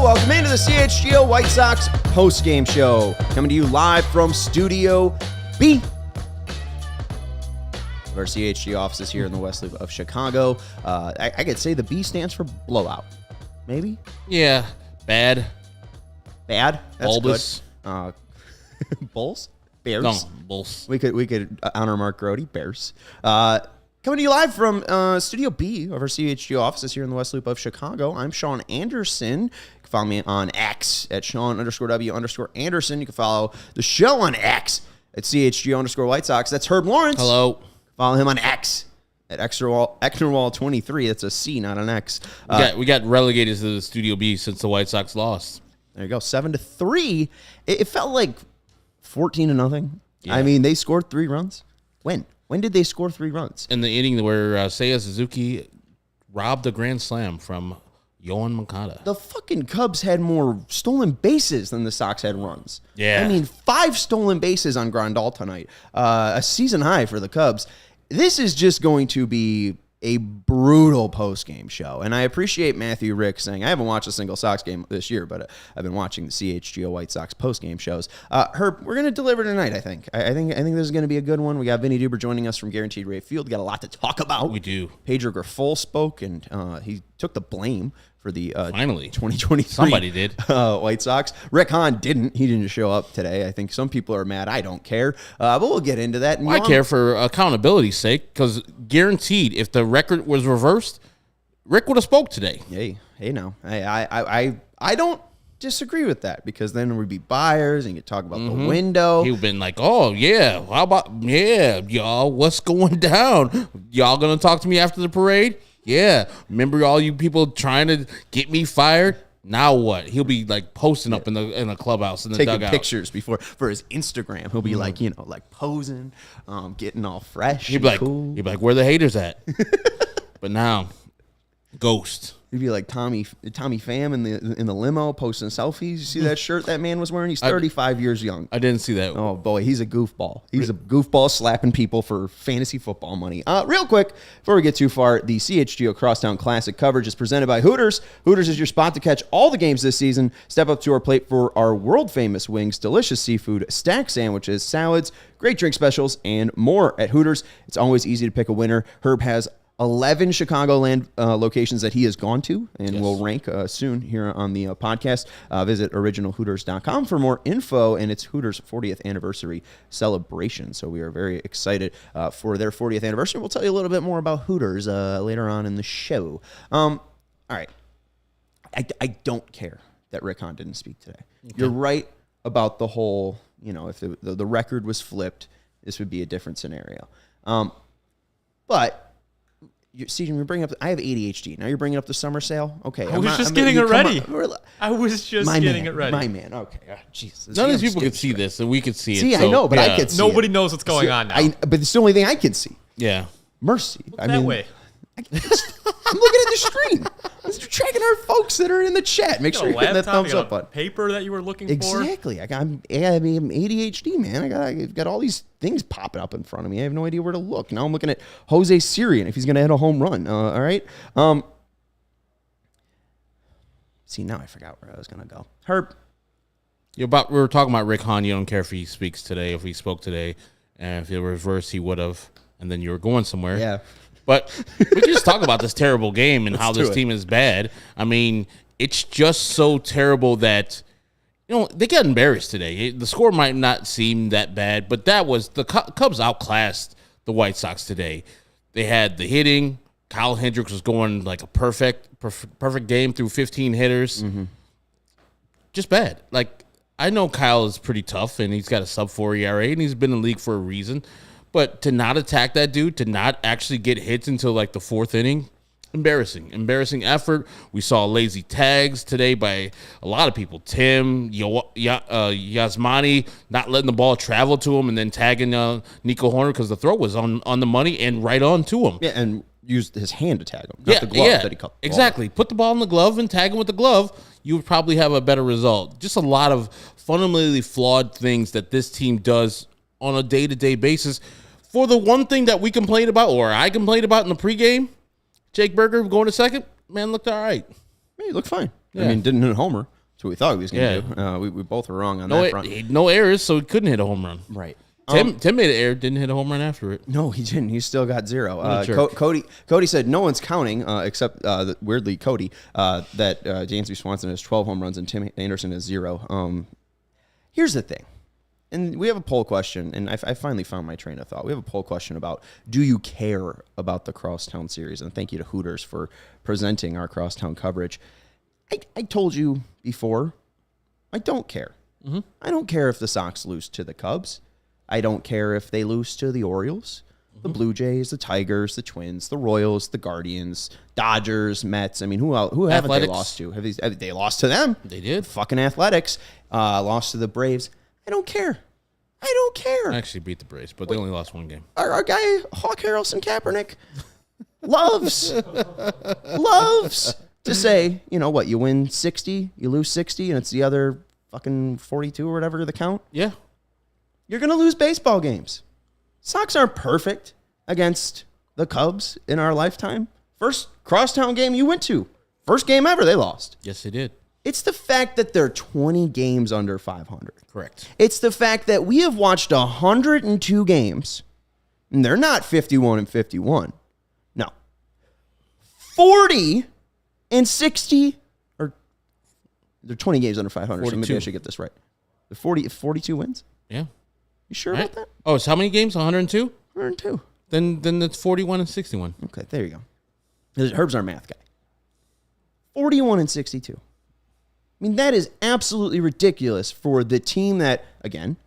welcome into the CHGO White Sox Postgame Show. Coming to you live from Studio B. Our CHGO offices here in the West Loop of Chicago. I could say the B stands for blowout. Maybe? Yeah. Bad. Bad? That's Bulbous. good. Bulls? Bears? No, Bulls. We could honor Mark Grody. Bears. Coming to you live from Studio B of our CHGO offices here in the West Loop of Chicago. I'm Sean Anderson. You can follow me on X at Sean_W_Anderson. You can follow the show on X at CHGO_White Sox. That's Herb Lawrence. Hello. Follow him on X at Exnerwall23. That's a C, not an X. We got relegated to the Studio B since the White Sox lost. There you go, 7-3. It felt like 14-0. Yeah. I mean, they scored 3 runs. When did they score 3 runs? In the inning where Seiya Suzuki robbed a grand slam from Yoan Moncada. The fucking Cubs had more stolen bases than the Sox had runs. Yeah. I mean, 5 stolen bases on Grandal tonight. A season high for the Cubs. This is just going to be a brutal post-game show. And I appreciate Matthew Rick saying, I haven't watched a single Sox game this year, but I've been watching the CHGO White Sox post-game shows. Herb, we're going to deliver tonight, I think. I think this is going to be a good one. We got Vinnie Duber joining us from Guaranteed Rate Field. We got a lot to talk about. We do. Pedro Grifol spoke, and he took the blame for the finally 2023 somebody did White Sox. Rick Hahn didn't. He didn't show up today. I think some people are mad. I don't care, but we'll get into that. I care for accountability's sake, because guaranteed, if the record was reversed, Rick would have spoke today. Hey, now I don't disagree with that, because then we'd be buyers and you could talk about the window. He'd been like, oh yeah, how about y'all? What's going down? Y'all gonna talk to me after the parade? Yeah, remember all you people trying to get me fired? Now what? He'll be like posting up in the clubhouse in the taking dugout. pictures for his Instagram. He'll be like, like posing, getting all fresh. He'd be like, cool. where the haters at? But now, ghost. He'd be like Tommy Pham in the limo posting selfies. You see that shirt that man was wearing? He's 35 years young. I didn't see that. Oh boy, he's a goofball. He's a goofball slapping people for fantasy football money. Real quick, before we get too far, the CHGO Crosstown Classic coverage is presented by Hooters. Hooters is your spot to catch all the games this season. Step up to our plate for our world famous wings, delicious seafood, stack sandwiches, salads, great drink specials, and more at Hooters. It's always easy to pick a winner. Herb has 11 Chicagoland locations that he has gone to and will rank soon here on the podcast. Visit originalhooters.com for more info, and it's Hooters' 40th anniversary celebration. So we are very excited for their 40th anniversary. We'll tell you a little bit more about Hooters later on in the show. All right. I don't care that Rick Hahn didn't speak today. Okay. You're right about the whole, if the record was flipped, this would be a different scenario. But you're bringing up. I have ADHD. Now you're bringing up the summer sale. Okay, I was just getting it ready. My man. Okay. Jesus. None of these people could see this, and we could see it. See, I know, but I could see Nobody knows what's going on now. But it's the only thing I can see. Yeah. Mercy. That way. I'm looking at the screen. I'm tracking our folks that are in the chat. Make sure you're hitting that thumbs up button. Paper that you were looking for. Exactly. I'm ADHD, man. I've got all these things popping up in front of me. I have no idea where to look. Now I'm looking at Jose Sirian if he's going to hit a home run. All right. See, now I forgot where I was going to go. Herb. We were talking about Rick Hahn. You don't care if he speaks today, if he spoke today, and if it were reversed, he would have. And then you were going somewhere. Yeah. But we can just talk about this terrible game and how this team is bad. I mean, it's just so terrible that, they got embarrassed today. The score might not seem that bad, but that was the Cubs outclassed the White Sox today. They had the hitting. Kyle Hendricks was going like a perfect game through 15 hitters. Mm-hmm. Just bad. Like, I know Kyle is pretty tough, and he's got a sub-4 ERA, and he's been in the league for a reason. But to not attack that dude, to not actually get hits until like the 4th inning, embarrassing effort. We saw lazy tags today by a lot of people. Tim, Yasmani not letting the ball travel to him and then tagging Nico Hoerner because the throw was on the money and right on to him. Yeah, and used his hand to tag him, not the glove that he cut. Exactly. Put the ball in the glove and tag him with the glove. You would probably have a better result. Just a lot of fundamentally flawed things that this team does on a day-to-day basis. For the one thing that we complained about, or I complained about in the pregame, Jake Berger going to second, man, looked all right. Yeah, he looked fine. Yeah. I mean, didn't hit a homer. That's what we thought he was going to do. We both were wrong on that front. No errors, so he couldn't hit a home run. Right. Tim made an error, didn't hit a home run after it. No, he didn't. He still got 0. Cody said no one's counting, except weirdly Cody, that Dansby Swanson has 12 home runs and Tim Anderson has 0. Here's the thing, and we have a poll question, and I finally found my train of thought. We have a poll question about, do you care about the Crosstown series? And thank you to Hooters for presenting our Crosstown coverage. I told you before, I don't care. Mm-hmm. I don't care if the Sox lose to the Cubs. I don't care if they lose to the Orioles, the Blue Jays, the Tigers, the Twins, the Royals, the Guardians, Dodgers, Mets. I mean, who haven't they lost to? Have they lost to them? They did. Fucking Athletics. Lost to the Braves. I don't care. I actually beat the Braves, but they only lost one game. Our guy, Hawk Harrelson Kaepernick, loves to say, you know what, you win 60, you lose 60, and it's the other fucking 42 or whatever the count. Yeah. You're going to lose baseball games. Sox aren't perfect against the Cubs in our lifetime. First crosstown game you went to. First game ever, they lost. Yes, they did. It's the fact that they're 20 games under 500. Correct. It's the fact that we have watched 102 games, and they're not 51 and 51. No. 40 and 60, or they're 20 games under 500, 42. So maybe I should get this right. The 42 wins? Yeah. You sure about that? Oh, it's how many games? 102? 102. Then it's 41 and 61. Okay, there you go. Herb's our math guy. 41 and 62. I mean, that is absolutely ridiculous for the team that, again,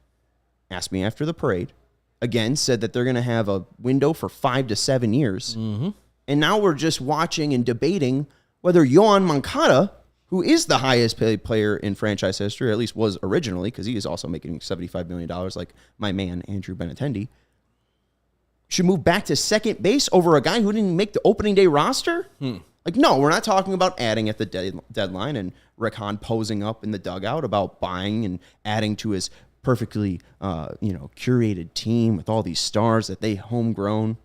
asked me after the parade, again, said that they're going to have a window for 5 to 7 years. Mm-hmm. And now we're just watching and debating whether Yoan Moncada, who is the highest paid player in franchise history, or at least was originally, because he is also making $75 million like my man, Andrew Benintendi, should move back to second base over a guy who didn't make the opening day roster? Like, no, we're not talking about adding at the deadline and Rick Hahn posing up in the dugout about buying and adding to his perfectly curated team with all these stars that they homegrown.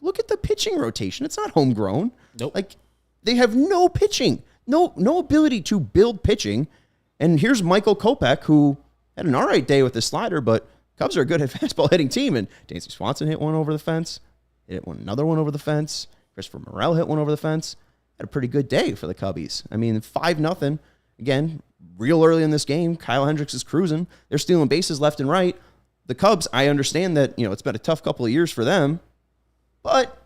Look at the pitching rotation. It's not homegrown. Nope. Like, they have no pitching. No ability to build pitching. And here's Michael Kopech, who had an all right day with the slider, but Cubs are a good at fastball hitting team. And Dansby Swanson hit one over the fence. Hit another one over the fence. Christopher Morel hit one over the fence. Had a pretty good day for the Cubbies. I mean, 5-0. Again, real early in this game, Kyle Hendricks is cruising. They're stealing bases left and right. The Cubs, I understand that, it's been a tough couple of years for them, but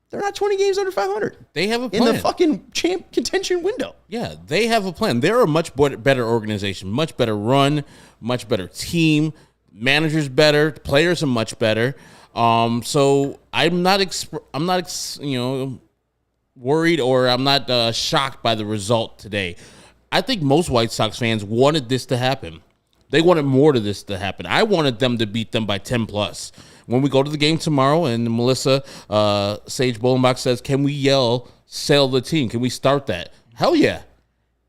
they're not 20 games under 500. They have a plan. In the fucking champ contention window. Yeah, they have a plan. They're a much better organization, much better run, much better team. Managers better, players are much better. So I'm not worried, or I'm not shocked by the result today. I think most White Sox fans wanted this to happen. They wanted more to this to happen. I wanted them to beat them by 10 plus. When we go to the game tomorrow and Melissa Sage Bolenbach says, can we yell, sell the team? Can we start that? Hell yeah.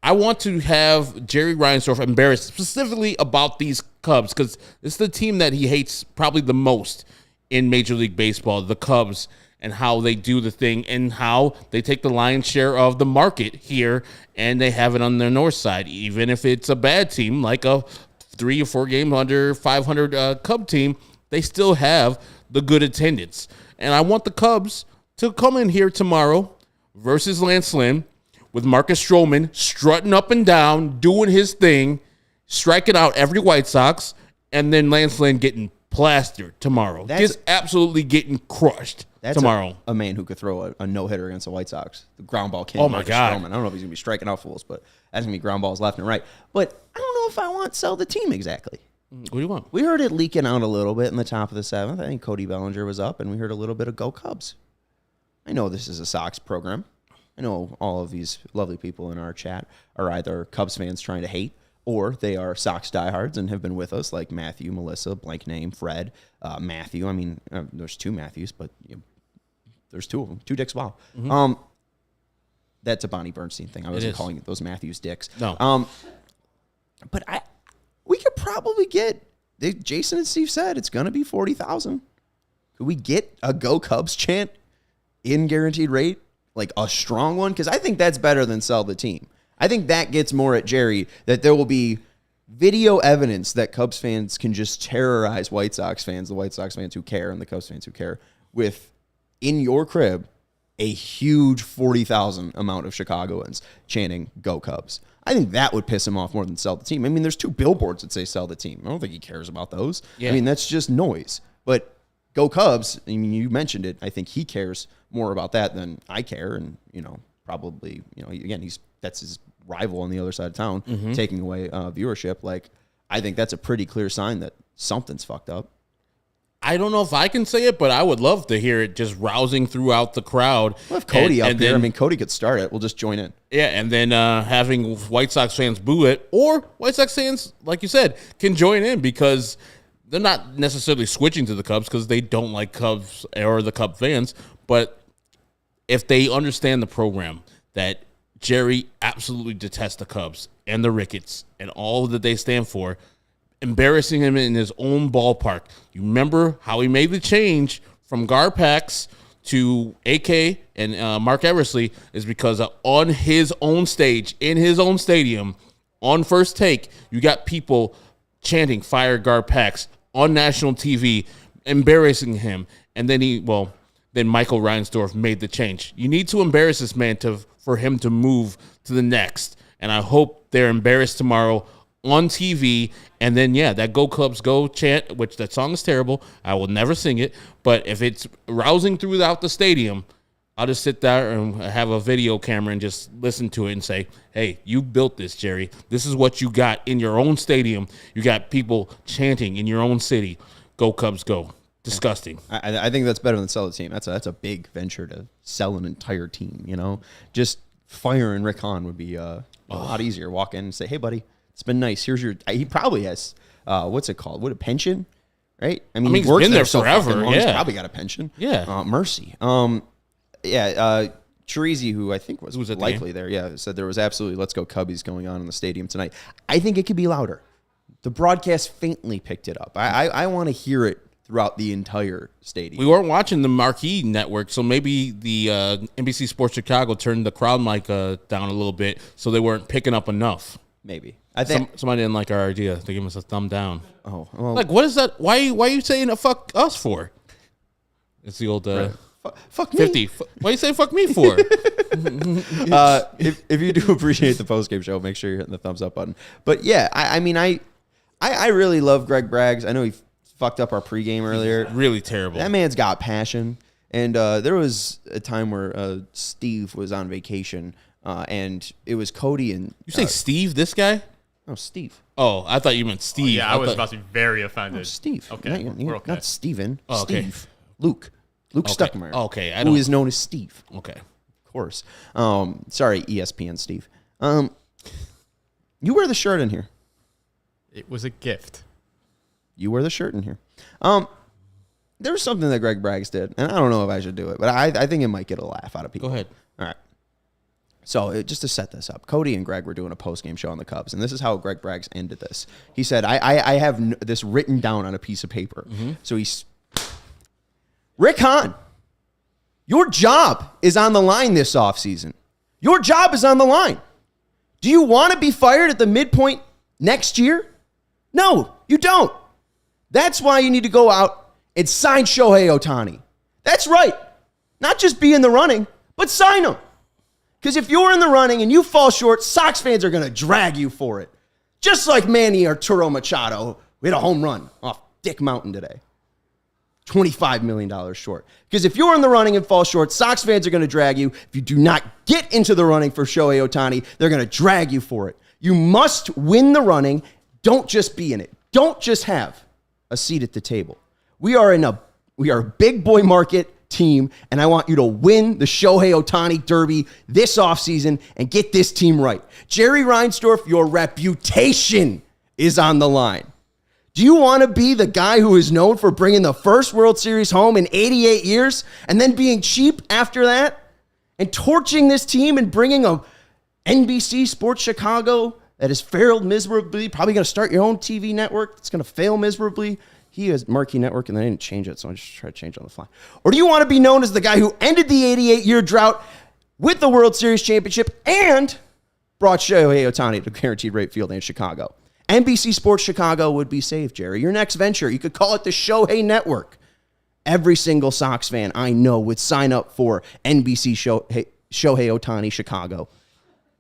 I want to have Jerry Reinsdorf embarrassed specifically about these Cubs, because it's the team that he hates probably the most in Major League Baseball, the Cubs, and how they do the thing and how they take the lion's share of the market here and they have it on their north side. Even if it's a bad team, like a 3 or 4 game under 500 Cub team, they still have the good attendance. And I want the Cubs to come in here tomorrow versus Lance Lynn with Marcus Stroman strutting up and down, doing his thing, striking out every White Sox, and then Lance Lynn getting plastered tomorrow. Just absolutely getting crushed tomorrow. A man who could throw a no-hitter against the White Sox. The ground ball king. Oh, my God. Stroman. I don't know if he's going to be striking out fools, but that's going to be ground balls left and right. But I don't know if I want to sell the team exactly. What do you want? We heard it leaking out a little bit in the top of the 7th. I think Cody Bellinger was up, and we heard a little bit of Go Cubs. I know this is a Sox program. I know all of these lovely people in our chat are either Cubs fans trying to hate, or they are Sox diehards and have been with us, like Matthew, Melissa, blank name, Fred, Matthew. I mean, there's 2 Matthews, but there's 2 of them. 2 dicks, wow. Mm-hmm. That's a Bonnie Bernstein thing. I wasn't calling those Matthews dicks. No. But we could probably get, Jason and Steve said, it's going to be 40,000. Could we get a Go Cubs chant in guaranteed rate? Like a strong one? Because I think that's better than sell the team. I think that gets more at Jerry, that there will be video evidence that Cubs fans can just terrorize White Sox fans, the White Sox fans who care and the Cubs fans who care, with, in your crib, a huge 40,000 amount of Chicagoans chanting, "Go Cubs." I think that would piss him off more than sell the team. I mean, there's 2 billboards that say sell the team. I don't think he cares about those. Yeah. I mean, that's just noise. But "Go Cubs," I mean, you mentioned it. I think he cares more about that than I care. And, probably, again, that's his rival on the other side of town, taking away viewership. Like, I think that's a pretty clear sign that something's fucked up. I don't know if I can say it, but I would love to hear it just rousing throughout the crowd. We'll have Cody up there. I mean, Cody could start it. We'll just join in. Yeah, and then having White Sox fans boo it, or White Sox fans, like you said, can join in because they're not necessarily switching to the Cubs because they don't like Cubs or the Cub fans. But if they understand the program, that Jerry absolutely detests the Cubs and the Ricketts and all that they stand for, embarrassing him in his own ballpark. You remember how he made the change from Garpax to AK and Mark Eversley is because on his own stage, in his own stadium, on First Take, you got people chanting "Fire Garpax" on national TV, embarrassing him. And then then Michael Reinsdorf made the change. You need to embarrass this man for him to move to the next. And I hope they're embarrassed tomorrow on TV, and then, that "Go Cubs Go" chant, which that song is terrible. I will never sing it. But if it's rousing throughout the stadium, I'll just sit there and have a video camera and just listen to it and say, hey, you built this, Jerry. This is what you got in your own stadium. You got people chanting in your own city, "Go Cubs Go." Disgusting. I think that's better than sell the team. That's a big venture to sell an entire team, Just firing Rick Hahn would be a lot easier. Walk in and say, hey, buddy, it's been nice. Here's your. He probably has. What's it called? What, a pension? Right. I mean, he's been there forever. Long. He's probably got a pension. Yeah. Mercy. Chirizi, who I think was likely there. Said there was absolutely "Let's Go Cubbies" going on in the stadium tonight. I think it could be louder. The broadcast faintly picked it up. I want to hear it throughout the entire stadium. We weren't watching the marquee network, so maybe the NBC Sports Chicago turned the crowd mic down a little bit, so they weren't picking up enough. Maybe. I think somebody didn't like our idea. They gave us a thumb down. Oh, well, like, what is that? Why are you saying a fuck us for? It's the old fuck 50. Me. Why are you saying fuck me for? If you do appreciate the postgame show, make sure you're hitting the thumbs up button. But yeah, I mean, I really love Greg Braggs. I know he fucked up our pregame earlier. Really terrible. That man's got passion. And there was a time where Steve was on vacation, and it was Cody and... You say Steve, this guy? No, Steve. Oh, I thought you meant Steve. Oh, yeah, I was about to be very offended. No, Steve. Okay, we're okay. Not Steven. Oh, okay. Steve. Luke Stuckmeyer. Okay. Who is known as Steve. Okay. Of course. Sorry, ESPN Steve. You wear the shirt in here. It was a gift. You wear the shirt in here. There was something that Greg Braggs did, and I don't know if I should do it, but I think it might get a laugh out of people. Go ahead. All right. So just to set this up, Cody and Greg were doing a post-game show on the Cubs, and this is how Greg Braggs ended this. He said, I have this written down on a piece of paper. Mm-hmm. So Rick Hahn, your job is on the line this offseason. Your job is on the line. Do you want to be fired at the midpoint next year? No, you don't. That's why you need to go out and sign Shohei Ohtani. That's right. Not just be in the running, but sign him. Because if you're in the running and you fall short, Sox fans are going to drag you for it. Just like Manny Arturo Machado, who hit a home run off Dick Mountain today. $25 million short. Because if you're in the running and fall short, Sox fans are going to drag you. If you do not get into the running for Shohei Ohtani, they're going to drag you for it. You must win the running. Don't just be in it. Don't just have a seat at the table. We are a big boy market team, and I want you to win the Shohei Ohtani Derby this offseason and get this team right. Jerry Reinsdorf, your reputation is on the line. Do you want to be the guy who is known for bringing the first World Series home in 88 years and then being cheap after that and torching this team and bringing a NBC Sports Chicago that has failed miserably, probably going to start your own TV network that's going to fail miserably? He has Marquee Network, and they didn't change it, so I just tried to change it on the fly. Or do you want to be known as the guy who ended the 88-year drought with the World Series championship and brought Shohei Ohtani to Guaranteed Rate Field in Chicago. NBC Sports Chicago would be saved, Jerry. Your next venture, you could call it the Shohei Network. Every single Sox fan I know would sign up for NBC Shohei Ohtani Chicago.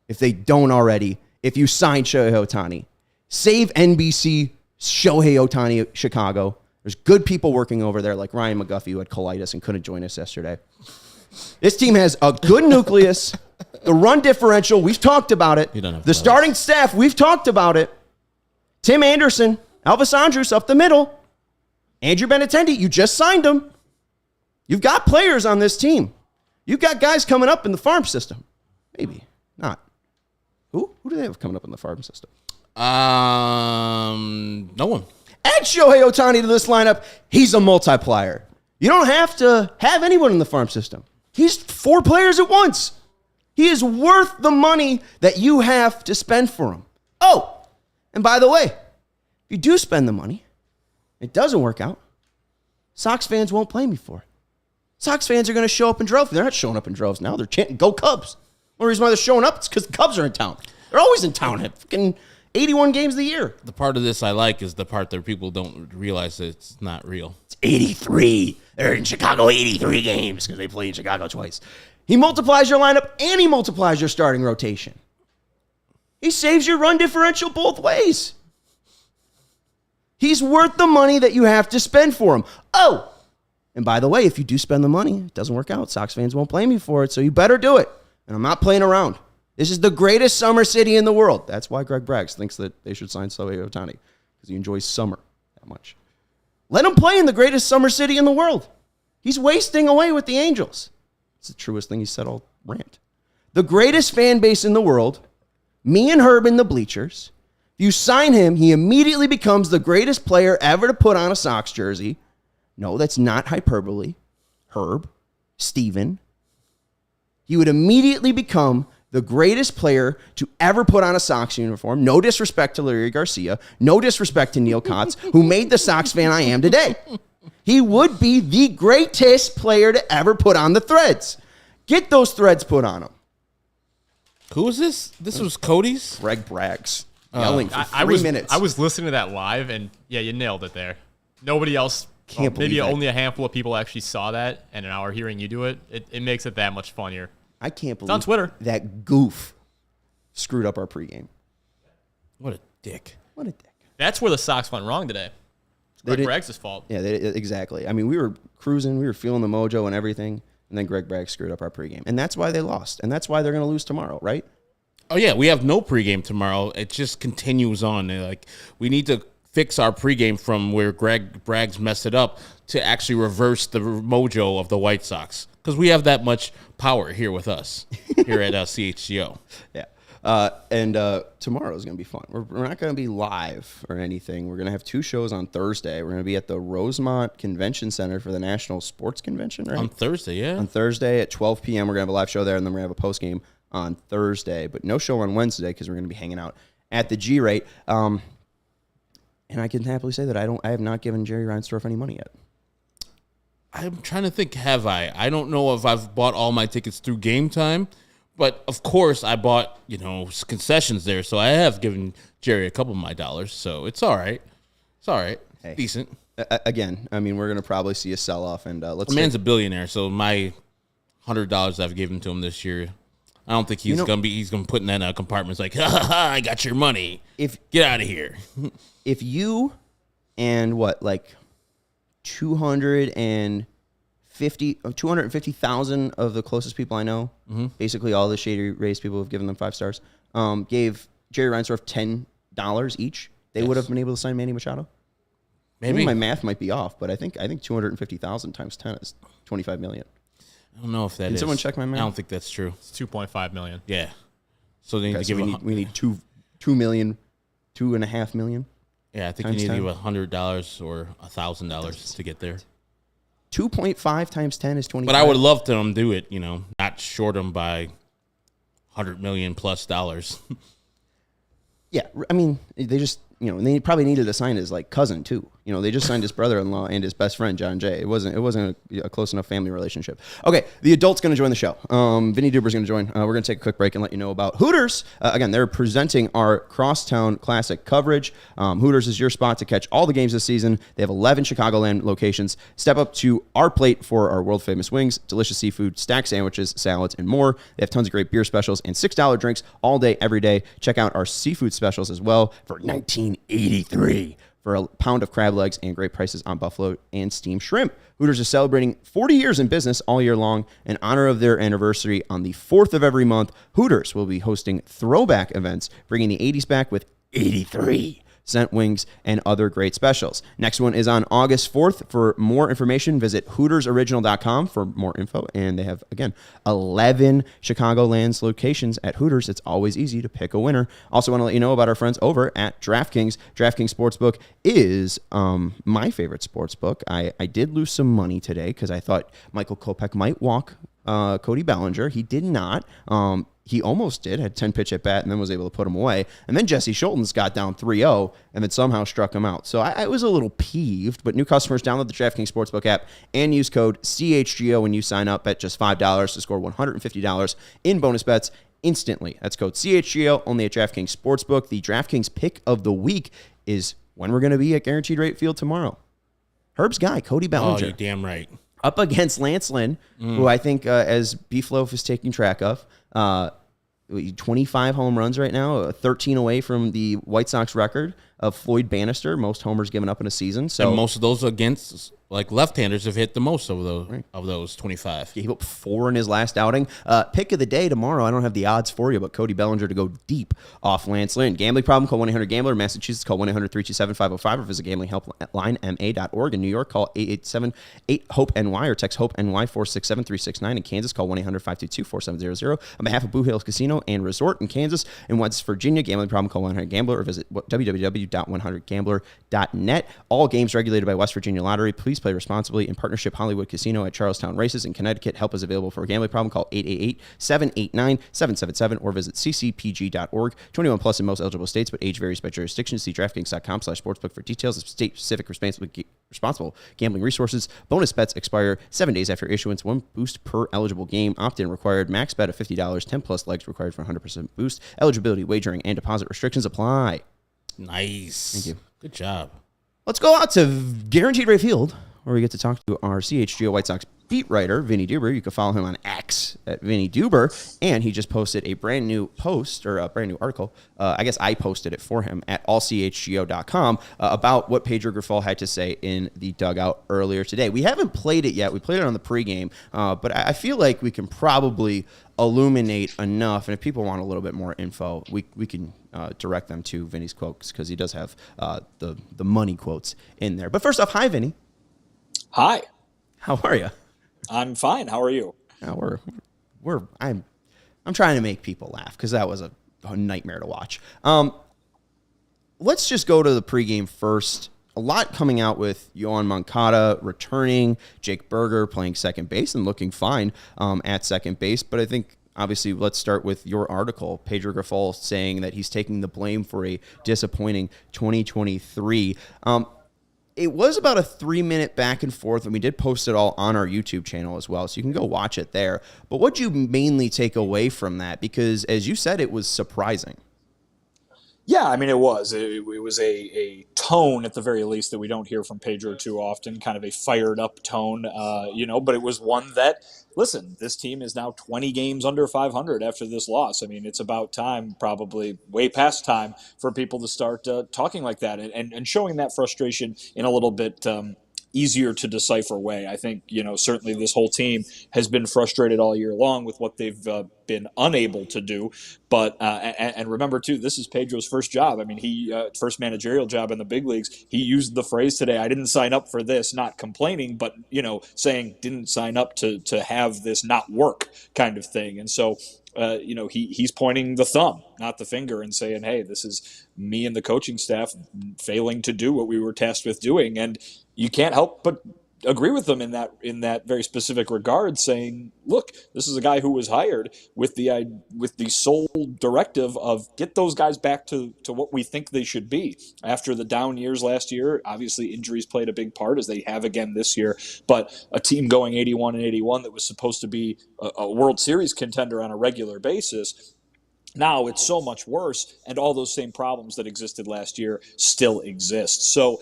If they don't already, if you sign Shohei Ohtani, save NBC Shohei Ohtani Chicago. There's good people working over there like Ryan McGuffey, who had colitis and couldn't join us yesterday. This team has a good nucleus. The run differential, we've talked about it. The starting staff, we've talked about it. Tim Anderson, Elvis Andrus up the middle. Andrew Benintendi, you just signed him. You've got players on this team. You've got guys coming up in the farm system. Maybe not. Who do they have coming up in the farm system? No one. Add Shohei Ohtani to this lineup. He's a multiplier. You don't have to have anyone in the farm system. He's 4 players at once. He is worth the money that you have to spend for him. Oh, and by the way, if you do spend the money, it doesn't work out, Sox fans won't blame you for it. Sox fans are going to show up in droves. They're not showing up in droves now. They're chanting, "Go Cubs." The reason why they're showing up is because the Cubs are in town. They're always in town at fucking 81 games of the year. The part of this I like is the part that people don't realize that it's not real. It's 83. They're in Chicago 83 games because they play in Chicago twice. He multiplies your lineup and he multiplies your starting rotation. He saves your run differential both ways. He's worth the money that you have to spend for him. Oh, and by the way, if you do spend the money, it doesn't work out. Sox fans won't blame you for it, so you better do it. And I'm not playing around. This is the greatest summer city in the world. That's why Greg Braggs thinks that they should sign Shohei Ohtani, because he enjoys summer that much. Let him play in the greatest summer city in the world. He's wasting away with the Angels. It's the truest thing he said all rant. The greatest fan base in the world, me and Herb in the bleachers. If you sign him, he immediately becomes the greatest player ever to put on a Sox jersey. No, that's not hyperbole. Herb, Steven. He would immediately become the greatest player to ever put on a Sox uniform. No disrespect to Larry Garcia. No disrespect to Neil Kotz, who made the Sox fan I am today. He would be the greatest player to ever put on the threads. Get those threads put on him. Who was this? This was Cody's? Greg Braggs. Yelling for 3 minutes. I was listening to that live, and yeah, you nailed it there. Nobody else, maybe only a handful of people actually saw that, and now are hearing you do it. It makes it that much funnier. I can't believe it's on Twitter. That goof screwed up our pregame. What a dick. What a dick. That's where the Sox went wrong today. It's Greg Braggs' fault. Yeah, exactly. I mean, we were cruising. We were feeling the mojo and everything, and then Greg Braggs screwed up our pregame. And that's why they lost. And that's why they're going to lose tomorrow, right? Oh, yeah. We have no pregame tomorrow. It just continues on. Like, we need to fix our pregame from where Greg Braggs messed it up to actually reverse the mojo of the White Sox. Because we have that much power here with us, here at CHGO. Yeah. And tomorrow is going to be fun. We're not going to be live or anything. We're going to have 2 shows on Thursday. We're going to be at the Rosemont Convention Center for the National Sports Convention, right? On Thursday, yeah. On Thursday at 12 p.m., we're going to have a live show there, and then we're going to have a post game on Thursday. But no show on Wednesday because we're going to be hanging out at the G-Rate. And I can happily say that I have not given Jerry Reinsdorf any money yet. I'm trying to think, have I? I don't know if I've bought all my tickets through Game Time, but of course I bought, concessions there, so I have given Jerry a couple of my dollars, so it's all right. It's all right. Hey. Decent. Again, I mean, we're going to probably see a sell-off, and let's. The man's a billionaire, so my $100 I've given to him this year, I don't think he's going to put in that compartment. It's like, ha, I got your money. Get out of here. If you and 250,000 of the closest people I know, basically all the Shady Rays people have given them 5 stars, gave Jerry Reinsdorf $10 each, they would have been able to sign Manny Machado? Maybe my math might be off, but I think 250,000 times 10 is $25 million. I don't know if that is. Can someone check my math? I don't think that's true. It's $2.5 million. Yeah. So they need to give we need $2 million, $2.5 million. Yeah, I think you need to give $100 or $1,000 to get there. 2.5 times 10 is 25. But I would love to do it, not short them by $100 million plus dollars. Yeah, I mean, they just, they probably needed to sign his cousin too. They just signed his brother-in-law and his best friend, John Jay. It wasn't a close enough family relationship. Okay, the adult's going to join the show. Vinnie Duber is going to join. We're going to take a quick break and let you know about Hooters. Again, they're presenting our Crosstown Classic coverage. Hooters is your spot to catch all the games this season. They have 11 Chicagoland locations. Step up to our plate for our world-famous wings, delicious seafood, stacked sandwiches, salads, and more. They have tons of great beer specials and $6 drinks all day, every day. Check out our seafood specials as well for $19.83 for a pound of crab legs and great prices on buffalo and steamed shrimp. Hooters is celebrating 40 years in business all year long. In honor of their anniversary on the 4th of every month, Hooters will be hosting throwback events, bringing the 80s back with 83-cent wings and other great specials. Next one is on August 4th. For more information, visit HootersOriginal.com for more info. And they have, again, 11 Chicagoland's locations at Hooters. It's always easy to pick a winner. Also want to let you know about our friends over at DraftKings. DraftKings Sportsbook is my favorite sportsbook. I did lose some money today because I thought Michael Kopech might walk Cody Bellinger. He did not. He almost did, had 10 pitch at bat, and then was able to put him away. And then Jesse Schultens got down 3-0 and then somehow struck him out. So I was a little peeved, but new customers download the DraftKings Sportsbook app and use code CHGO when you sign up at just $5 to score $150 in bonus bets instantly. That's code CHGO, only at DraftKings Sportsbook. The DraftKings pick of the week is when we're going to be at Guaranteed Rate Field tomorrow. Herb's guy, Cody Bellinger. Oh, you're damn right. Up against Lance Lynn, who I think, as Beef Loaf is taking track of, 25 home runs right now, 13 away from the White Sox record of Floyd Bannister, most homers given up in a season. So and most of those against left-handers have hit the most of those 25. He gave up 4 in his last outing. Pick of the day tomorrow. I don't have the odds for you, but Cody Bellinger to go deep off Lance Lynn. Gambling problem? Call 1-800-GAMBLER. Massachusetts, call 1-800-327-505 or visit gamblinghelplinema.org. In New York, call 887-8-HOPE-NY or text HOPE-NY 467-369. In Kansas, call 1-800-522-4700. On behalf of Blue Hills Casino and Resort in Kansas and West Virginia, gambling problem? Call 1-800-GAMBLER or visit www.100gambler.net. All games regulated by West Virginia Lottery. Please play responsibly in partnership Hollywood Casino at Charlestown Races in Connecticut. Help is available for a gambling problem. Call 888-789-777 or visit ccpg.org. 21 plus in most eligible states, but age varies by jurisdiction. See DraftKings.com/sportsbook for details of state-specific responsible gambling resources. Bonus bets expire 7 days after issuance. 1 boost per eligible game. Opt-in required. Max bet of $50. 10 plus legs required for 100% boost. Eligibility, wagering, and deposit restrictions apply. Nice. Thank you. Good job. Let's go out to Guaranteed Rate Field, where we get to talk to our CHGO White Sox beat writer, Vinnie Duber. You can follow him on X at Vinnie Duber. And he just posted a brand new post, or a brand new article. I guess I posted it for him at allchgo.com about what Pedro Grifol had to say in the dugout earlier today. We haven't played it yet. We played it on the pregame, but I feel like we can probably illuminate enough. And if people want a little bit more info, we can direct them to Vinny's quotes, because he does have the money quotes in there. But first off, hi, Vinny. Hi. How are you? I'm fine. How are you? I'm trying to make people laugh, because that was a nightmare to watch. Let's just go to the pregame first. A lot coming out with Yoan Moncada returning, Jake Berger playing second base and looking fine at second base. But I think, obviously, let's start with your article. Pedro Grifol saying that he's taking the blame for a disappointing 2023. It was about a 3-minute back and forth, and we did post it all on our YouTube channel as well, so you can go watch it there. But what'd you mainly take away from that? Because, as you said, it was surprising. Yeah, I mean, it was. It was a tone, at the very least, that we don't hear from Pedro too often, kind of a fired-up tone, but it was one that, listen, this team is now 20 games under 500 after this loss. I mean, it's about time, probably way past time, for people to start talking like that and showing that frustration in a little bit easier to decipher way. I think, certainly this whole team has been frustrated all year long with what they've been unable to do. But and remember, too, this is Pedro's first job. I mean, first managerial job in the big leagues. He used the phrase today, I didn't sign up for this, not complaining, but, saying didn't sign up to have this not work kind of thing. And so, he's pointing the thumb, not the finger, and saying, hey, this is me and the coaching staff failing to do what we were tasked with doing. And you can't help but agree with them in that very specific regard, saying, look, this is a guy who was hired with the sole directive of get those guys back to what we think they should be. After the down years last year, obviously injuries played a big part, as they have again this year, but a team going 81-81 that was supposed to be a World Series contender on a regular basis, now it's so much worse, and all those same problems that existed last year still exist. So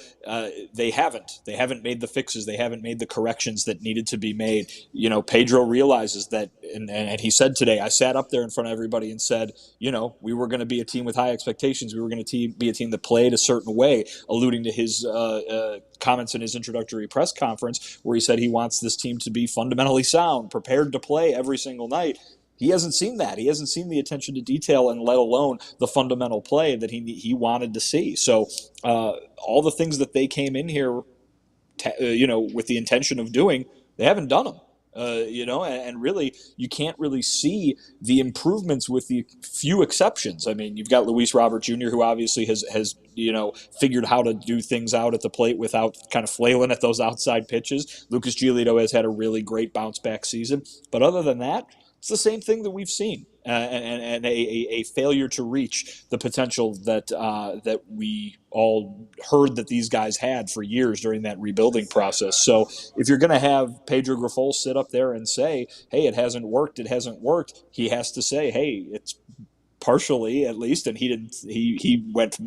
they haven't made the fixes. They haven't made the corrections that needed to be made. You know, Pedro realizes that, and he said today, I sat up there in front of everybody and said, you know, we were going to be a team with high expectations. We were going to be a team that played a certain way, alluding to his comments in his introductory press conference where he said he wants this team to be fundamentally sound, prepared to play every single night. He hasn't seen that. He hasn't seen the attention to detail, and let alone the fundamental play that he wanted to see. So all the things that they came in here, with the intention of doing, they haven't done them. And really, you can't really see the improvements with the few exceptions. I mean, you've got Luis Robert Jr., who obviously has figured how to do things out at the plate without kind of flailing at those outside pitches. Lucas Giolito has had a really great bounce back season. But other than that, it's the same thing that we've seen, and a failure to reach the potential that we all heard that these guys had for years during that rebuilding process. So if you're going to have Pedro Grifol sit up there and say, hey, it hasn't worked, he has to say, hey, it's partially at least, and he went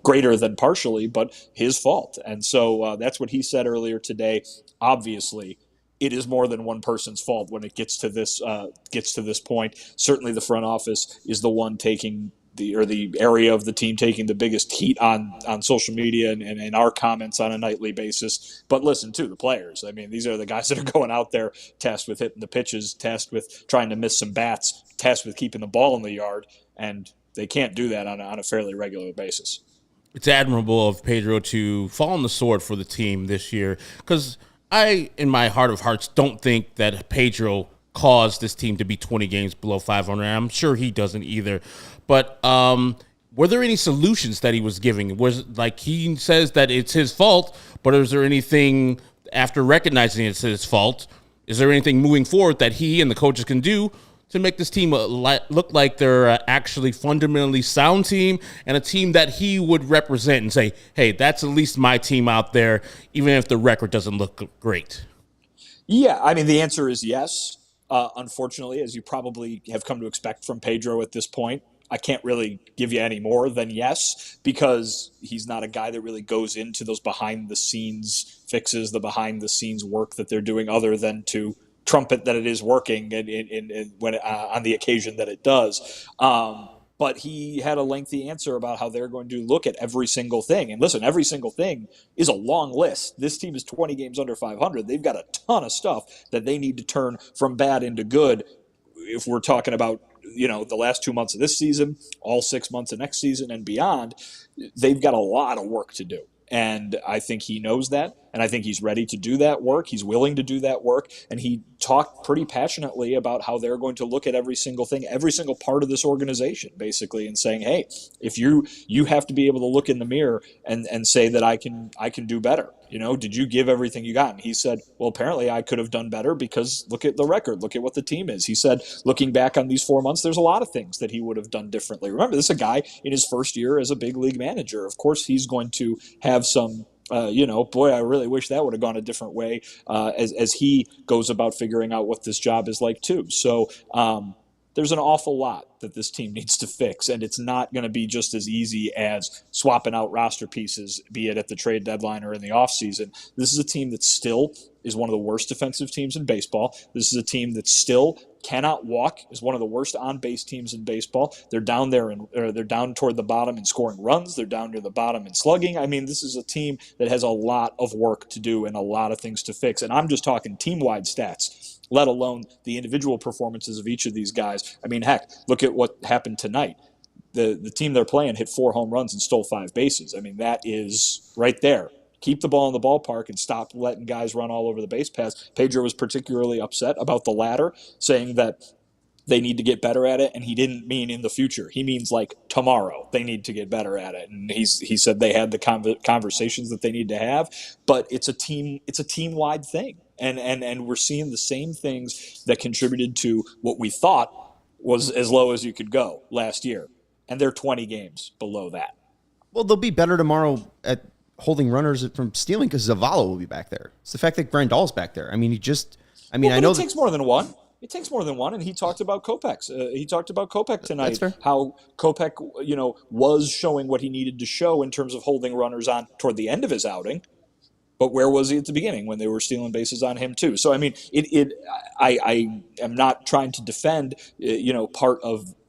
greater than partially, but his fault. And so that's what he said earlier today. Obviously, it is more than one person's fault when it gets to this point. Certainly, the front office is the one taking the area of the team taking the biggest heat on social media and in our comments on a nightly basis. But listen to the players. I mean, these are the guys that are going out there tasked with hitting the pitches, tasked with trying to miss some bats, tasked with keeping the ball in the yard, and they can't do that on a fairly regular basis. It's admirable of Pedro to fall on the sword for the team this year, because I, in my heart of hearts, don't think that Pedro caused this team to be 20 games below 500. I'm sure he doesn't either. But were there any solutions that he was giving? Was, like, he says that it's his fault, but is there anything, after recognizing it's his fault, is there anything moving forward that he and the coaches can do to make this team look like they're actually fundamentally sound team and a team that he would represent and say, hey, that's at least my team out there, even if the record doesn't look great? Yeah, I mean, the answer is yes. Unfortunately, as you probably have come to expect from Pedro at this point, I can't really give you any more than yes, because he's not a guy that really goes into those behind-the-scenes fixes, the behind-the-scenes work that they're doing, other than to trumpet that it is working and when on the occasion that it does. But he had a lengthy answer about how they're going to look at every single thing. And listen, every single thing is a long list. This team is 20 games under 500. They've got a ton of stuff that they need to turn from bad into good. If we're talking about, the last 2 months of this season, all 6 months of next season and beyond, they've got a lot of work to do. And I think he knows that, and I think he's ready to do that work. He's willing to do that work, and he talked pretty passionately about how they're going to look at every single thing, every single part of this organization, basically, and saying, hey, if you have to be able to look in the mirror and say that I can do better. Did you give everything you got? And he said, well, apparently I could have done better, because look at the record. Look at what the team is. He said, looking back on these 4 months, there's a lot of things that he would have done differently. Remember, this is a guy in his first year as a big league manager. Of course, he's going to have some, boy, I really wish that would have gone a different way as he goes about figuring out what this job is like too. So there's an awful lot that this team needs to fix, and it's not going to be just as easy as swapping out roster pieces, be it at the trade deadline or in the offseason. This is a team that still is one of the worst defensive teams in baseball. This is a team that still cannot walk, is one of the worst on-base teams in baseball. They're down there, and they're down toward the bottom in scoring runs. They're down near the bottom in slugging. I mean, this is a team that has a lot of work to do and a lot of things to fix. And I'm just talking team-wide stats, let alone the individual performances of each of these guys. I mean, heck, look at what happened tonight. The team they're playing hit 4 home runs and stole 5 bases. I mean, that is right there. Keep the ball in the ballpark and stop letting guys run all over the base paths. Pedro was particularly upset about the latter, saying that they need to get better at it, and he didn't mean in the future. He means like tomorrow they need to get better at it. And he said they had the conversations that they need to have, but it's a team-wide thing. And we're seeing the same things that contributed to what we thought was as low as you could go last year. And they're 20 games below that. Well, they'll be better tomorrow at holding runners from stealing because Zavala will be back there. It's the fact that Grandal's back there. I mean, I know it takes more than one. It takes more than one, and he talked about Kopech. He talked about Kopech tonight. How Kopech, was showing what he needed to show in terms of holding runners on toward the end of his outing. But where was he at the beginning when they were stealing bases on him too? So I mean, I am not trying to defend,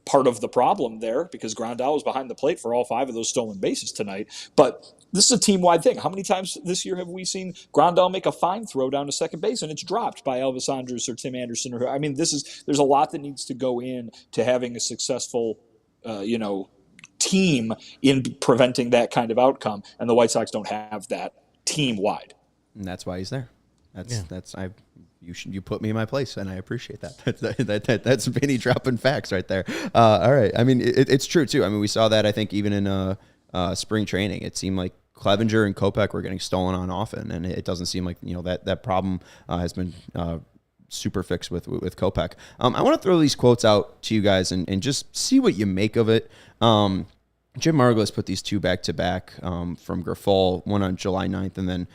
part of the problem there, because Grandal was behind the plate for all 5 of those stolen bases tonight. But this is a team-wide thing. How many times this year have we seen Grandal make a fine throw down to second base and it's dropped by Elvis Andrus or Tim Anderson? I mean, there's a lot that needs to go in to having a successful, team in preventing that kind of outcome, and the White Sox don't have that team-wide. And that's why he's there. You put me in my place, and I appreciate that. That's Vinnie dropping facts right there. All right. I mean, it's true too. I mean, we saw that, I think, even in spring training. It seemed like Clevenger and Kopech were getting stolen on often, and it doesn't seem like that problem has been super fixed with Kopech. I want to throw these quotes out to you guys and just see what you make of it. Jim Margulis put these 2 back-to-back from Grifol, one on July 9th and then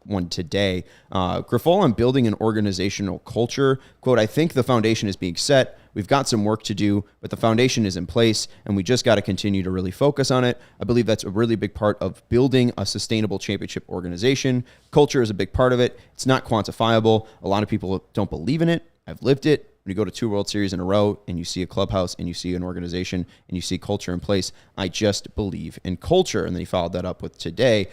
one today. Grifol on building an organizational culture. Quote, I think the foundation is being set. We've got some work to do, but the foundation is in place, and we just got to continue to really focus on it. I believe that's a really big part of building a sustainable championship organization. Culture is a big part of it. It's not quantifiable. A lot of people don't believe in it. I've lived it. When you go to 2 World Series in a row and you see a clubhouse and you see an organization and you see culture in place, I just believe in culture. And then he followed that up with today.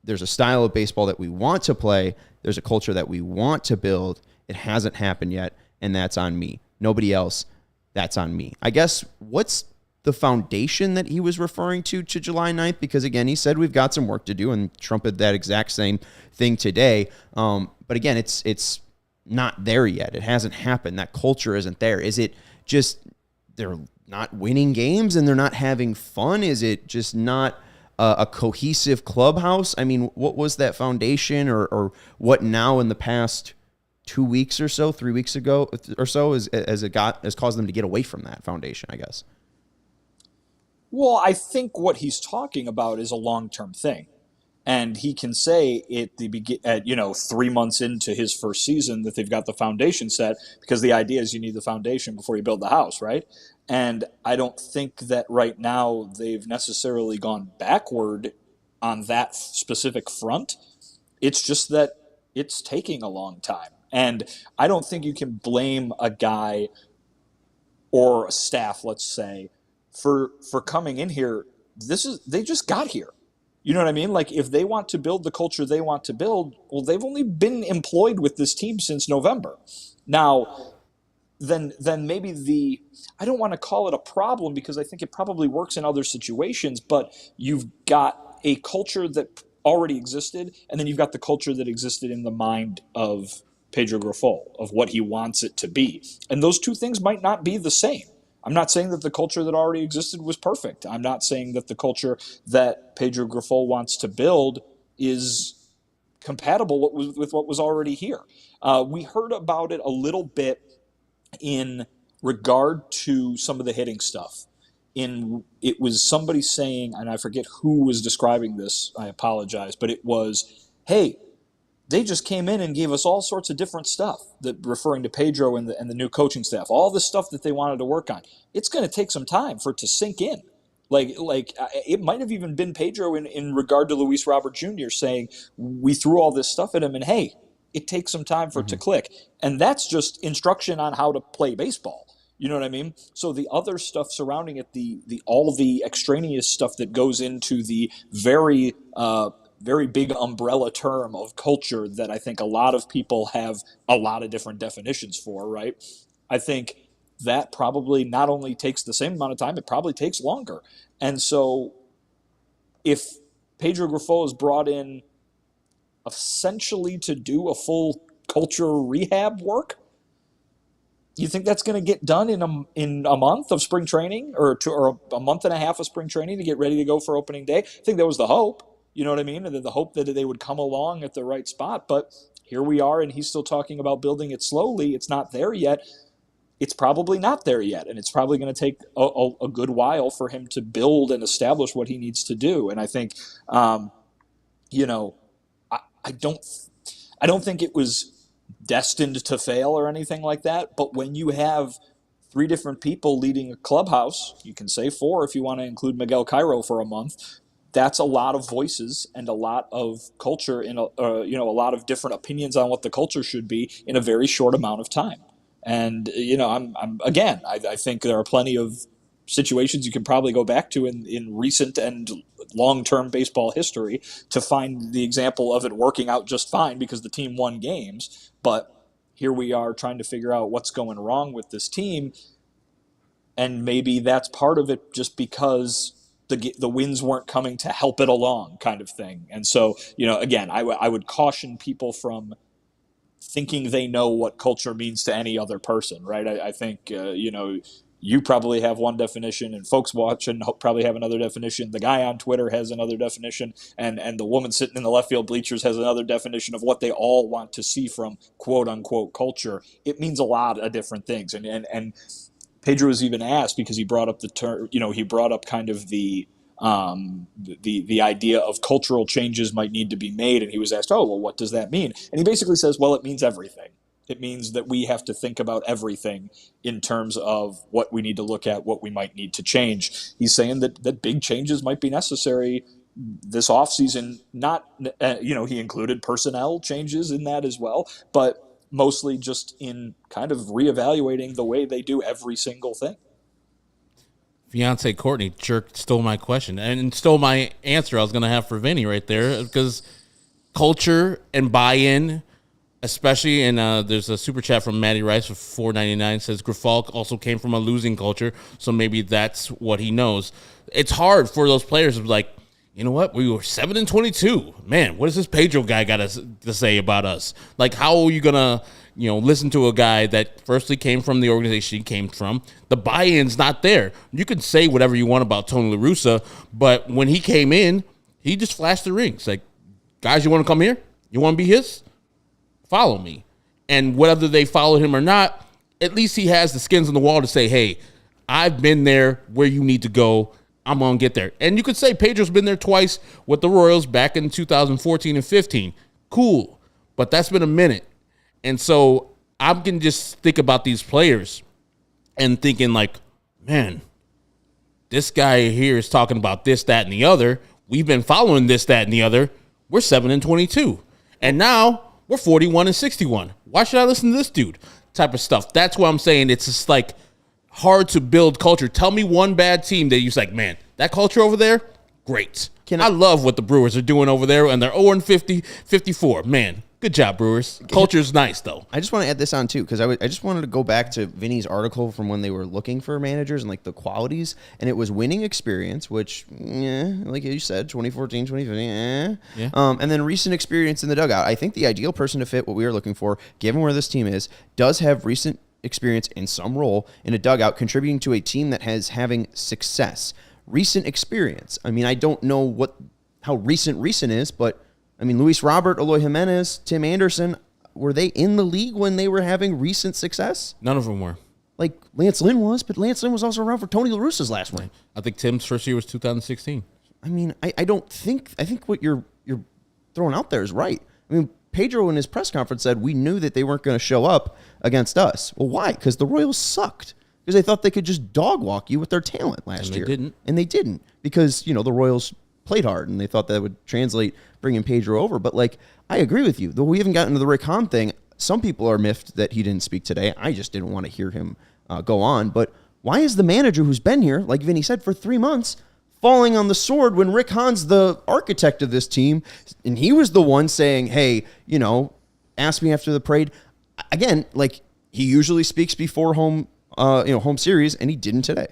There's a style of baseball that we want to play. There's a culture that we want to build. It hasn't happened yet, and that's on me. Nobody else. That's on me. I guess what's the foundation that he was referring to July 9th? Because, again, he said we've got some work to do and trumpeted that exact same thing today. But, again, it's not there yet. It hasn't happened. That culture isn't there. Is it just they're not winning games and they're not having fun? Is it just not a cohesive clubhouse? I mean, what was that foundation or what now in the past 2 weeks or so, 3 weeks ago or so has caused them to get away from that foundation, I guess? Well, I think what he's talking about is a long-term thing. And he can say at 3 months into his first season that they've got the foundation set, because the idea is you need the foundation before you build the house, right? And I don't think that right now they've necessarily gone backward on that specific front. It's just that it's taking a long time. And I don't think you can blame a guy or a staff, let's say, for coming in here. They just got here. You know what I mean? Like, if they want to build the culture they want to build, well, they've only been employed with this team since November. Now, then maybe I don't want to call it a problem, because I think it probably works in other situations, but you've got a culture that already existed, and then you've got the culture that existed in the mind of Pedro Grifol, of what he wants it to be. And those two things might not be the same. I'm not saying that the culture that already existed was perfect. I'm not saying that the culture that Pedro Grifol wants to build is compatible with what was already here. We heard about it a little bit in regard to some of the hitting stuff. It was somebody saying, and I forget who was describing this, I apologize, but it was, hey, they just came in and gave us all sorts of different stuff, referring to Pedro and the new coaching staff, all the stuff that they wanted to work on. It's going to take some time for it to sink in. Like it might have even been Pedro in regard to Luis Robert Jr. saying, we threw all this stuff at him, and hey, it takes some time for it to click. And that's just instruction on how to play baseball. You know what I mean? So the other stuff surrounding it, all the extraneous stuff that goes into the very big umbrella term of culture that I think a lot of people have a lot of different definitions for, right? I think that probably not only takes the same amount of time, it probably takes longer. And so if Pedro Grifol is brought in essentially to do a full culture rehab work, You think that's going to get done in a month of spring training or a month and a half of spring training to get ready to go for opening day? I think that was the hope. You know what I mean? And the hope that they would come along at the right spot. But here we are, and he's still talking about building it slowly. It's not there yet. It's probably not there yet, and it's probably going to take a good while for him to build and establish what he needs to do. And I think, you know, I don't think it was destined to fail or anything like that. But when you have three different people leading a clubhouse, you can say four if you want to include Miguel Cairo for a month. That's a lot of voices and a lot of culture in a lot of different opinions on what the culture should be in a very short amount of time. And I think there are plenty of situations you can probably go back to in recent and long-term baseball history to find the example of it working out just fine because the team won games. But here we are trying to figure out what's going wrong with this team, and maybe that's part of it just because the wins weren't coming to help it along, kind of thing. And so, again, I would caution people from thinking they know what culture means to any other person, right? I think, you probably have one definition, and folks watching probably have another definition. The guy on Twitter has another definition, and the woman sitting in the left field bleachers has another definition of what they all want to see from quote-unquote culture. It means a lot of different things. And Pedro was even asked, because he brought up the term, he brought up kind of the idea of cultural changes might need to be made, and he was asked, oh, well, what does that mean? And he basically says, well, it means everything. It means that we have to think about everything in terms of what we need to look at, what we might need to change. He's saying that big changes might be necessary this offseason. Not, he included personnel changes in that as well, but mostly just in kind of reevaluating the way they do every single thing. Fiance Courtney stole my question and stole my answer I was going to have for Vinny right there, because culture and buy-in, especially, and there's a super chat from Matty Rice for $4.99, says Grafal also came from a losing culture, so maybe that's what he knows. It's hard for those players to be like, you know what, we were 7-22. Man, what does this Pedro guy got to say about us? Like, how are you gonna, listen to a guy that firstly came from the organization he came from? The buy-in's not there. You can say whatever you want about Tony La Russa, but when he came in, he just flashed the rings. Like, guys, you want to come here? You want to be his? Follow me. And whether they followed him or not, at least he has the skins on the wall to say, hey, I've been there where you need to go. I'm going to get there. And you could say Pedro's been there twice with the Royals back in 2014 and 15. Cool. But that's been a minute. And so I can just think about these players and thinking like, man, this guy here is talking about this, that, and the other. We've been following this, that, and the other. We're 7-22. And now we're 41-61. Why should I listen to this dude? Type of stuff. That's what I'm saying. It's just like hard to build culture. Tell me one bad team that you're like, man, that culture over there, great. I love what the Brewers are doing over there, and they're 0-50, 54. Man, good job, Brewers. Culture's nice, though. I just want to add this on, too, because I just wanted to go back to Vinny's article from when they were looking for managers and, like, the qualities, and it was winning experience, which, like you said, 2014, 2015, Yeah. And then recent experience in the dugout. I think the ideal person to fit what we are looking for, given where this team is, does have recent experience in some role in a dugout, contributing to a team that has having success. Recent experience. I mean, I don't know how recent is, but I mean, Luis Robert, Eloy Jimenez, Tim Anderson, were they in the league when they were having recent success? None of them were. Like Lance Lynn was, but Lance Lynn was also around for Tony La Russa's last one. I think Tim's first year was 2016. I mean, I think what you're throwing out there is right. I mean, Pedro in his press conference said we knew that they weren't going to show up against us. Well, why? Because the Royals sucked. Because they thought they could just dog walk you with their talent last year. And they didn't. Because, the Royals played hard, and they thought that would translate bringing Pedro over. But, I agree with you. Though we haven't gotten to the Rick Hahn thing, some people are miffed that he didn't speak today. I just didn't want to hear him go on. But why is the manager who's been here, like Vinny said, for 3 months, falling on the sword when Rick Hahn's the architect of this team? And he was the one saying, hey, ask me after the parade. Again, he usually speaks before home series, and he didn't today.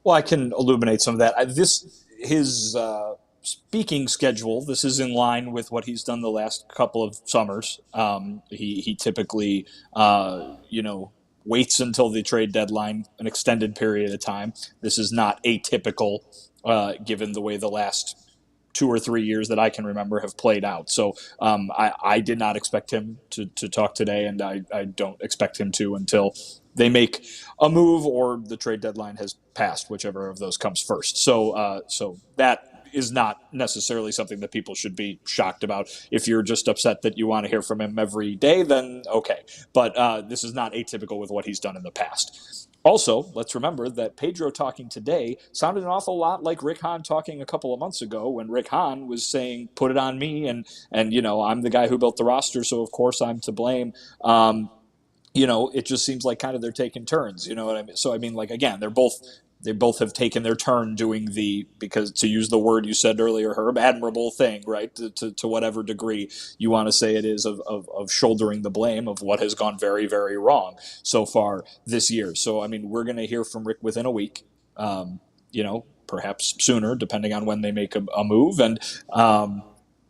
Well, I can illuminate some of that. His speaking schedule, this is in line with what he's done the last couple of summers. He typically, waits until the trade deadline, an extended period of time. This is not atypical, given the way the last 2 or 3 years that I can remember have played out. So I did not expect him to talk today, and I don't expect him to until they make a move or the trade deadline has passed, whichever of those comes first. So that is not necessarily something that people should be shocked about. If you're just upset that you want to hear from him every day, then okay. But this is not atypical with what he's done in the past. Also, let's remember that Pedro talking today sounded an awful lot like Rick Hahn talking a couple of months ago, when Rick Hahn was saying, put it on me, and I'm the guy who built the roster, so of course I'm to blame. It just seems like kind of they're taking turns. You know what I mean? So, I mean, like, again, they both have taken their turn doing because to use the word you said earlier, Herb, admirable thing, right? To whatever degree you want to say it is of shouldering the blame of what has gone very, very wrong so far this year. So, I mean, we're going to hear from Rick within a week, perhaps sooner, depending on when they make a move. And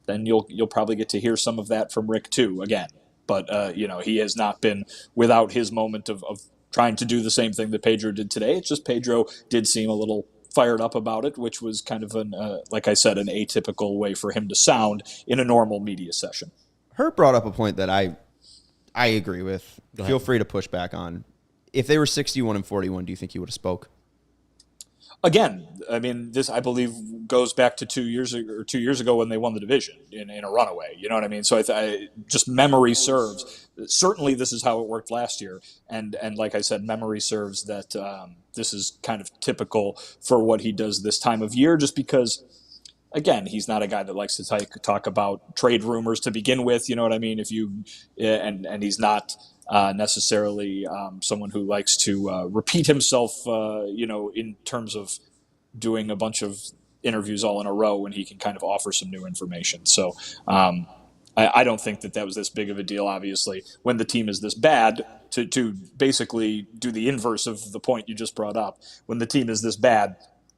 then you'll probably get to hear some of that from Rick too, again. But, he has not been without his moment of trying to do the same thing that Pedro did today. It's just Pedro did seem a little fired up about it, which was kind of like I said, an atypical way for him to sound in a normal media session. Herb brought up a point that I agree with. Feel free to push back on. If they were 61-41, do you think he would have spoke? Again, I mean, this, I believe, goes back to 2 years ago when they won the division in a runaway. You know what I mean? So just memory serves. Certainly, this is how it worked last year, and like I said, memory serves that this is kind of typical for what he does this time of year. Just because, again, he's not a guy that likes to talk about trade rumors to begin with. You know what I mean? And he's not necessarily someone who likes to repeat himself, in terms of doing a bunch of interviews all in a row when he can kind of offer some new information. So I don't think that was this big of a deal, obviously, when the team is this bad, to basically do the inverse of the point you just brought up. When the team is this bad,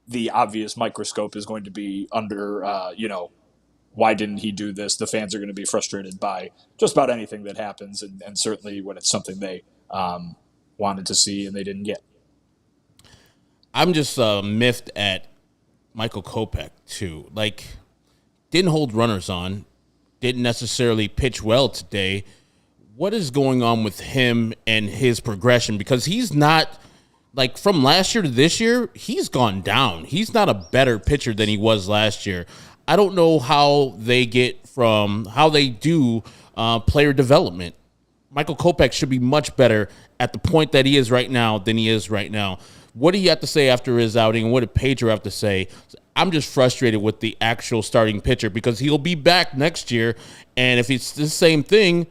the obvious microscope is going to be under, why didn't he do this? The fans are going to be frustrated by just about anything that happens, and certainly when it's something they wanted to see and they didn't get. I'm just miffed at Michael Kopech, too. Like, didn't hold runners on, didn't necessarily pitch well today. What is going on with him and his progression? Because he's not, like, from last year to this year, he's gone down. He's not a better pitcher than he was last year. I don't know how they do player development. Michael Kopech should be much better at the point that he is right now than he is right now. What do you have to say after his outing, and what did Pedro have to say? I'm just frustrated with the actual starting pitcher, because he'll be back next year, and if it's the same thing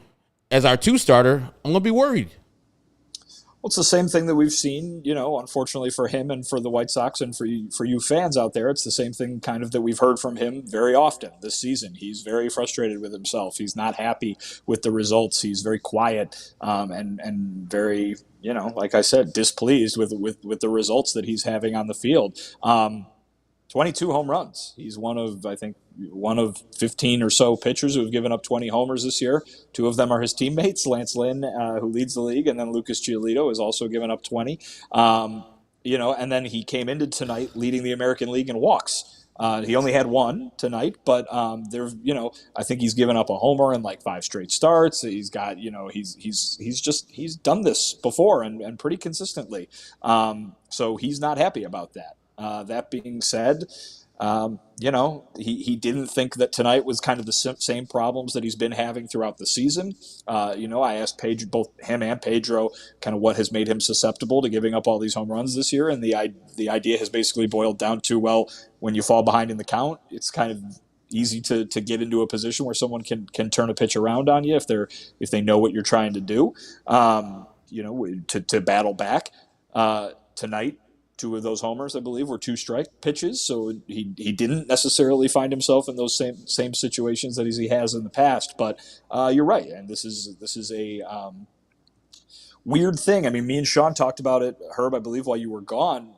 as our two-starter, I'm going to be worried. Well, it's the same thing that we've seen, unfortunately for him and for the White Sox and for you fans out there. It's the same thing kind of that we've heard from him very often this season. He's very frustrated with himself. He's not happy with the results. He's very quiet and very, like I said, displeased with the results that he's having on the field. 22 home runs. He's one of 15 or so pitchers who have given up 20 homers this year. 2 of them are his teammates, Lance Lynn, who leads the league, and then Lucas Giolito has also given up 20. And then he came into tonight leading the American League in walks. He only had 1 tonight, but I think he's given up a homer in like 5 straight starts. He's got, he's done this before and pretty consistently. So he's not happy about that. That being said, he didn't think that tonight was kind of the same problems that he's been having throughout the season. I asked both him and Pedro kind of what has made him susceptible to giving up all these home runs this year, and the idea has basically boiled down to, well, when you fall behind in the count, it's kind of easy to get into a position where someone can turn a pitch around on you if they know what you're trying to do, to battle back. Tonight, 2 of those homers, I believe, were 2-strike pitches, so he didn't necessarily find himself in those same situations that he has in the past. But you're right, and this is a weird thing. I mean, me and Sean talked about it, Herb, I believe, while you were gone,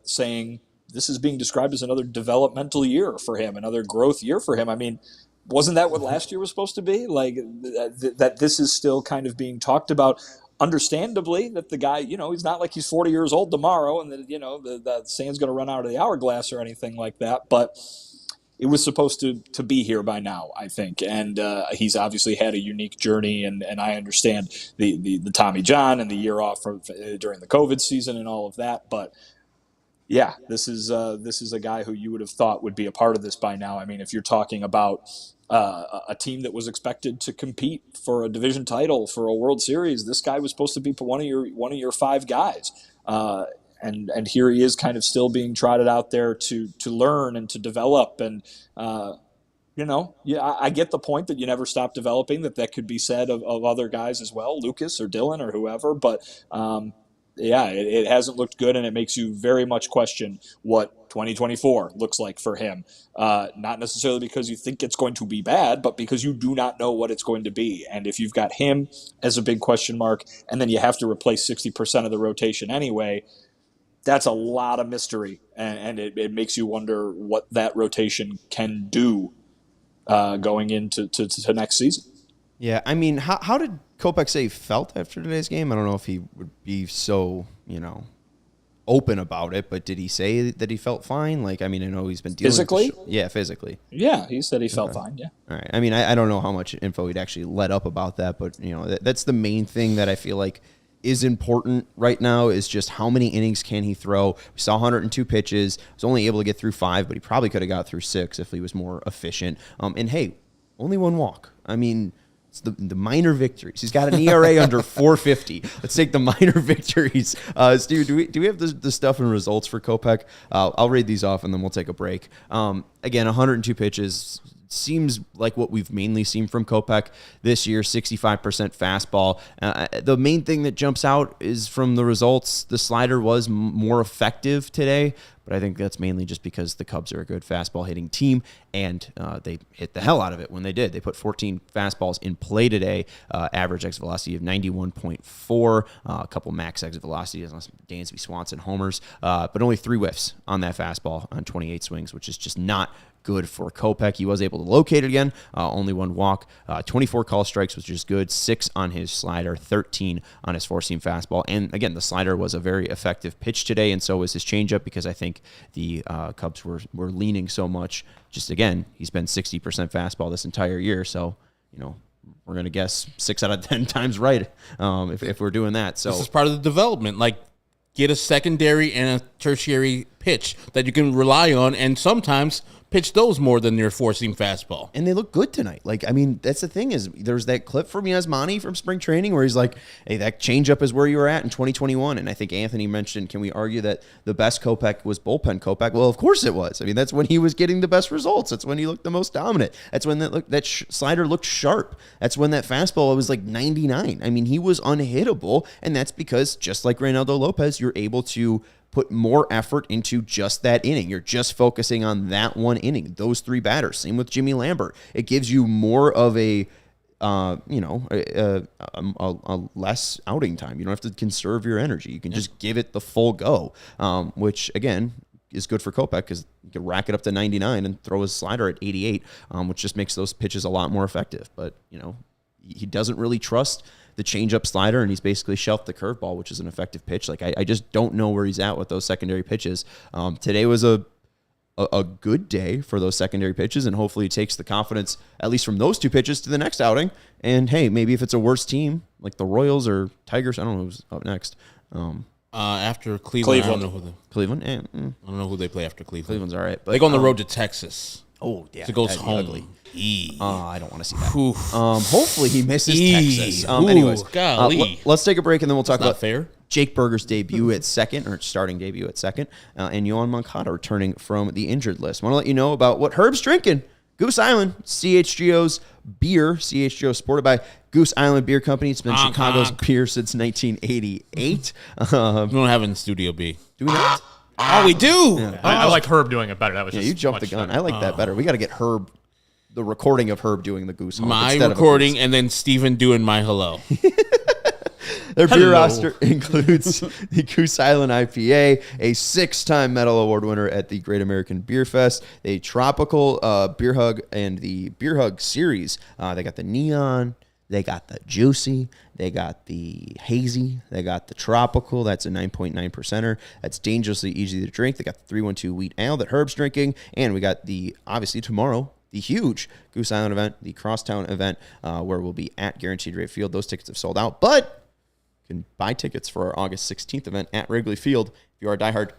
saying this is being described as another developmental year for him, another growth year for him. I mean, wasn't that what last year was supposed to be? Like that this is still kind of being talked about understandably, that the guy, he's not like he's 40 years old tomorrow and that, the sand's going to run out of the hourglass or anything like that. But it was supposed to be here by now, I think. And he's obviously had a unique journey. And I understand the Tommy John and the year off during the COVID season and all of that. But yeah, this is a guy who you would have thought would be a part of this by now. I mean, if you're talking about a team that was expected to compete for a division title, for a World Series, this guy was supposed to be one of your 5 guys. And here he is, kind of still being trotted out there to learn and to develop. And I get the point that you never stop developing. That could be said of other guys as well, Lucas or Dylan or whoever. But it hasn't looked good, and it makes you very much question what 2024 looks like for him. Not necessarily because you think it's going to be bad, but because you do not know what it's going to be. And if you've got him as a big question mark, and then you have to replace 60% of the rotation anyway, that's a lot of mystery, and it makes you wonder what that rotation can do going into next season. Yeah, I mean, how did Kopech say he felt after today's game? I don't know if he would be so, open about it, but did he say that he felt fine? Like, I mean, I know he's been dealing physically. Physically. Yeah, he said he felt fine. Yeah. All right. I mean, I don't know how much info he'd actually let up about that, but that's the main thing that I feel like is important right now, is just how many innings can he throw. We saw 102 pitches. He was only able to get through 5, but he probably could have got through 6 if he was more efficient. And hey, only 1 walk. I mean, it's the minor victories. He's got an ERA under 4.50. Let's take the minor victories. Steve, do we have the stuff and results for Kopech? I'll read these off and then we'll take a break. Again, 102 pitches. Seems like what we've mainly seen from Kopech this year, 65% fastball. The main thing that jumps out is from the results, the slider was more effective today, but I think that's mainly just because the Cubs are a good fastball hitting team, and they hit the hell out of it when they did. They put 14 fastballs in play today, average exit velocity of 91.4, a couple max exit velocities, Dansby Swanson homers, but only 3 whiffs on that fastball on 28 swings, which is just not good for Kopech. He was able to locate it again, only 1 walk, 24 call strikes, which is good, 6 on his slider, 13 on his four-seam fastball. And again, the slider was a very effective pitch today, and so was his changeup, because I think the Cubs were leaning so much. Just again, he's been 60% fastball this entire year, so we're going to guess 6 out of 10 times right if we're doing that. So this is part of the development. Like, get a secondary and a tertiary pitch that you can rely on, and sometimes pitch those more than your four-seam fastball. And they look good tonight. Like, I mean, that's the thing, is there's that clip from Yasmani from spring training where he's like, hey, that changeup is where you were at in 2021. And I think Anthony mentioned, can we argue that the best Kopech was bullpen Kopech? Well, of course it was. I mean, that's when he was getting the best results. That's when he looked the most dominant. That's when that slider looked sharp. That's when that fastball was like 99. I mean, he was unhittable, and that's because, just like Reynaldo Lopez, you're able to put more effort into just that inning. You're just focusing on that one inning, those 3 batters. Same with Jimmy Lambert. It gives you more of a less outing time. You don't have to conserve your energy. You can just give it the full go, which again is good for Kopech, because you can rack it up to 99 and throw his slider at 88, which just makes those pitches a lot more effective. But he doesn't really trust the changeup slider, and he's basically shelved the curveball, which is an effective pitch. Like, I just don't know where he's at with those secondary pitches. Today was a good day for those secondary pitches, and hopefully he takes the confidence, at least from those 2 pitches, to the next outing. And hey, maybe if it's a worse team like the Royals or Tigers, I don't know who's up next. After Cleveland. I don't know who Cleveland? I don't know who they play after Cleveland. Cleveland's all right. But they go on the road to Texas. Oh, yeah. So it goes home. Ugly. I don't want to see that. Hopefully he misses Texas. Anyways, let's take a break, and then we'll talk about fair. Jake Berger's debut at second, or starting debut at second, and Yoan Moncada returning from the injured list. Want to let you know about what Herb's drinking. Goose Island, CHGO's beer. CHGO supported by Goose Island Beer Company. It's been Chicago's beer since 1988. We don't have it in Studio B. Do we not? Oh, we do. Yeah. I like Herb doing it better. That was just you jumped the gun. better. I like that better. We got to get Herb, the recording of Herb doing the Goose. My recording, and then Steven doing my hello. Their beer roster includes the Goose Island IPA, a 6-time Medal Award winner at the Great American Beer Fest, a tropical beer hug, and the Beer Hug series. They got the Neon, They got the juicy, they got the hazy, they got the tropical. That's a 9.9%er. That's dangerously easy to drink. They got the 312 wheat ale that Herb's drinking. And we got the, obviously tomorrow, the huge Goose Island event, the Crosstown event, where we'll be at Guaranteed Rate Field. Those tickets have sold out, but you can buy tickets for our August 16th event at Wrigley Field. If you are a diehard,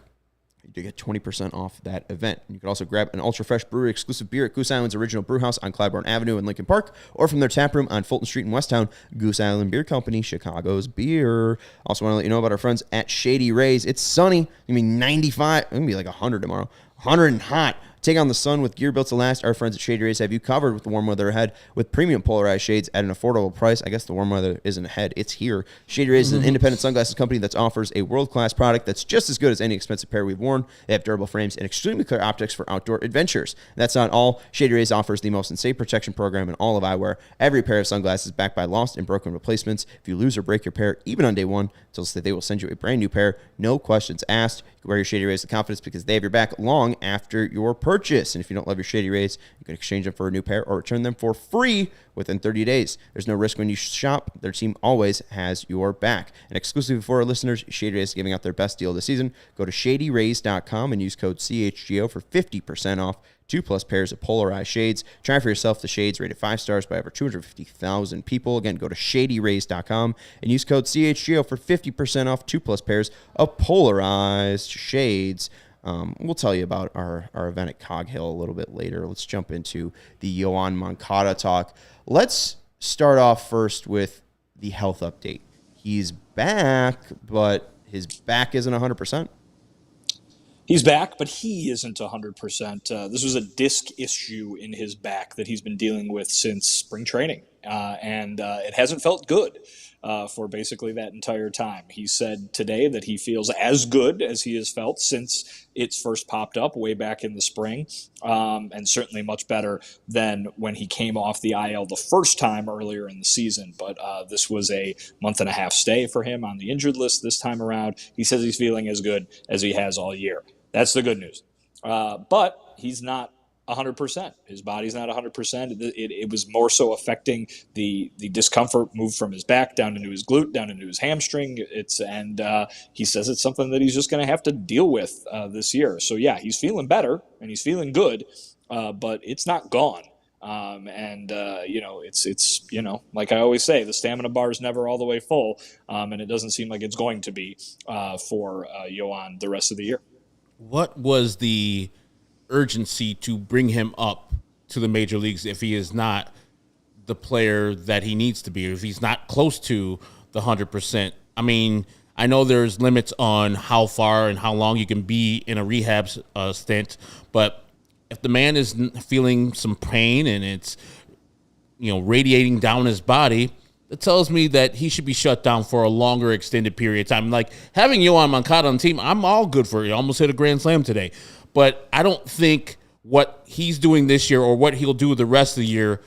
you do get 20% off that event. And you can also grab an Ultra Fresh Brewery exclusive beer at Goose Island's original brew house on Clybourne Avenue in Lincoln Park, or from their tap room on Fulton Street in Westtown. Goose Island Beer Company, Chicago's beer. Also want to let you know about our friends at Shady Rays. It's sunny. It's going to be 95. It's going to be like 100 tomorrow. 100 and hot. Take on the sun with gear built to last. Our friends at Shady Rays have you covered with the warm weather ahead with premium polarized shades at an affordable price. I guess the warm weather isn't ahead. It's here. Shady Rays is an independent sunglasses company that offers a world-class product that's just as good as any expensive pair we've worn. They have durable frames and extremely clear optics for outdoor adventures. That's not all. Shady Rays offers the most insane protection program in all of eyewear. Every pair of sunglasses is backed by lost and broken replacements. If you lose or break your pair, even on day one, they will send you a brand new pair. No questions asked. You can wear your Shady Rays with confidence because they have your back long after your purchase. And if you don't love your Shady Rays, you can exchange them for a new pair or return them for free within 30 days. There's no risk when you shop. Their team always has your back. And exclusively for our listeners, Shady Rays is giving out their best deal this season. Go to shadyrays.com and use code CHGO for 50% off 2+ pairs of polarized shades. Try for yourself the shades rated 5 stars by over 250,000 people. Again, go to shadyrays.com and use code CHGO for 50% off 2+ pairs of polarized shades. We'll tell you about our event at Cog Hill a little bit later. Let's jump into the Yoan Moncada talk. Let's start off first with the health update. He's back, but his back isn't 100%. He's back, but he isn't 100%. This was a disc issue in his back that he's been dealing with since spring training, and it hasn't felt good for basically that entire time. He said today that he feels as good as he has felt since it's first popped up way back in the spring, and certainly much better than when he came off the IL the first time earlier in the season. But this was a month-and-a-half stay for him on the injured list this time around. He says he's feeling as good as he has all year. That's the good news. But he's not 100%. His body's not 100%. It was more so affecting the discomfort moved from his back down into his glute, down into his hamstring. He says it's something that he's just going to have to deal with this year. So, yeah, he's feeling better and he's feeling good, but it's not gone. It's like I always say, the stamina bar is never all the way full, and it doesn't seem like it's going to be for Yoan the rest of the year. What was the urgency to bring him up to the major leagues if he is not the player that he needs to be, or if he's not close to the 100%? I mean, I know there's limits on how far and how long you can be in a rehab stint, but if the man is feeling some pain and it's, radiating down his body, it tells me that he should be shut down for a longer extended period of time. Like, having Yoan Moncada on the team, I'm all good for it. Almost hit a grand slam today. But I don't think what he's doing this year or what he'll do the rest of the year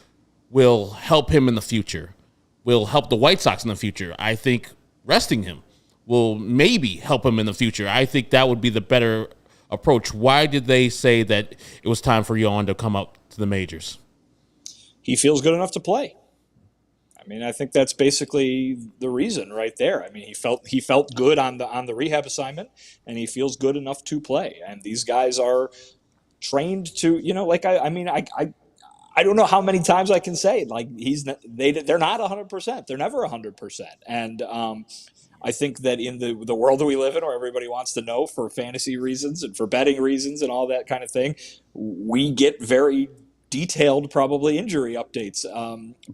will help him in the future, will help the White Sox in the future. I think resting him will maybe help him in the future. I think that would be the better approach. Why did they say that it was time for Yoan to come up to the majors? He feels good enough to play. I mean, I think that's basically the reason right there. I mean, he felt good on the rehab assignment, and he feels good enough to play. And these guys are trained to, I don't know how many times I can say, like, they're not 100%. They're never 100%. And I think that in the world that we live in, where everybody wants to know for fantasy reasons and for betting reasons and all that kind of thing, we get very detailed, probably, injury updates.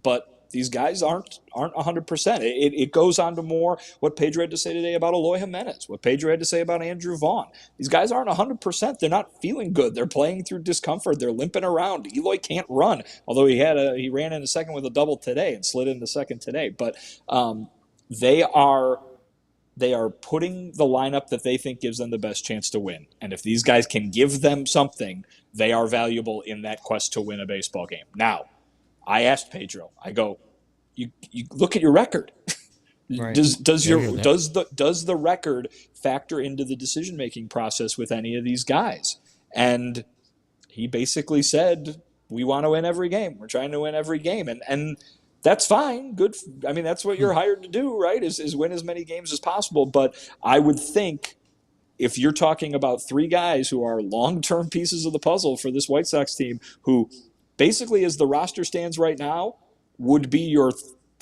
But these guys aren't 100%. It goes on to more what Pedro had to say today about Eloy Jimenez, what Pedro had to say about Andrew Vaughn. These guys aren't 100%. They're not feeling good. They're playing through discomfort. They're limping around. Eloy can't run, although he ran in a second with a double today and slid into second today. But they are putting the lineup that they think gives them the best chance to win. And if these guys can give them something, they are valuable in that quest to win a baseball game. Now, I asked Pedro, I go, you look at your record. Right. Does the record factor into the decision-making process with any of these guys? And he basically said, we want to win every game. We're trying to win every game. And that's fine. Good. I mean, that's what you're hired to do, right? Is win as many games as possible. But I would think if you're talking about three guys who are long-term pieces of the puzzle for this White Sox team, who basically, as the roster stands right now, would be your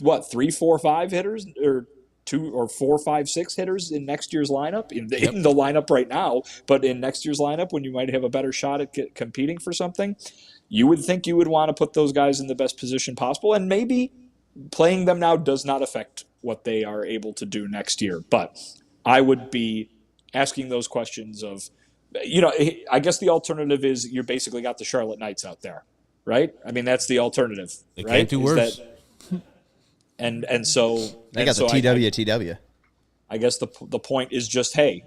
3, 4, 5 hitters, or 2 or 4, 5, 6 hitters in next year's lineup, in the lineup right now, but in next year's lineup when you might have a better shot at competing for something, you would think you would want to put those guys in the best position possible, and maybe playing them now does not affect what they are able to do next year. But I would be asking those questions of, I guess the alternative is you basically got the Charlotte Knights out there, right? I mean, that's the alternative. They right? can't do worse. And so they got the TW. I guess the point is just, hey,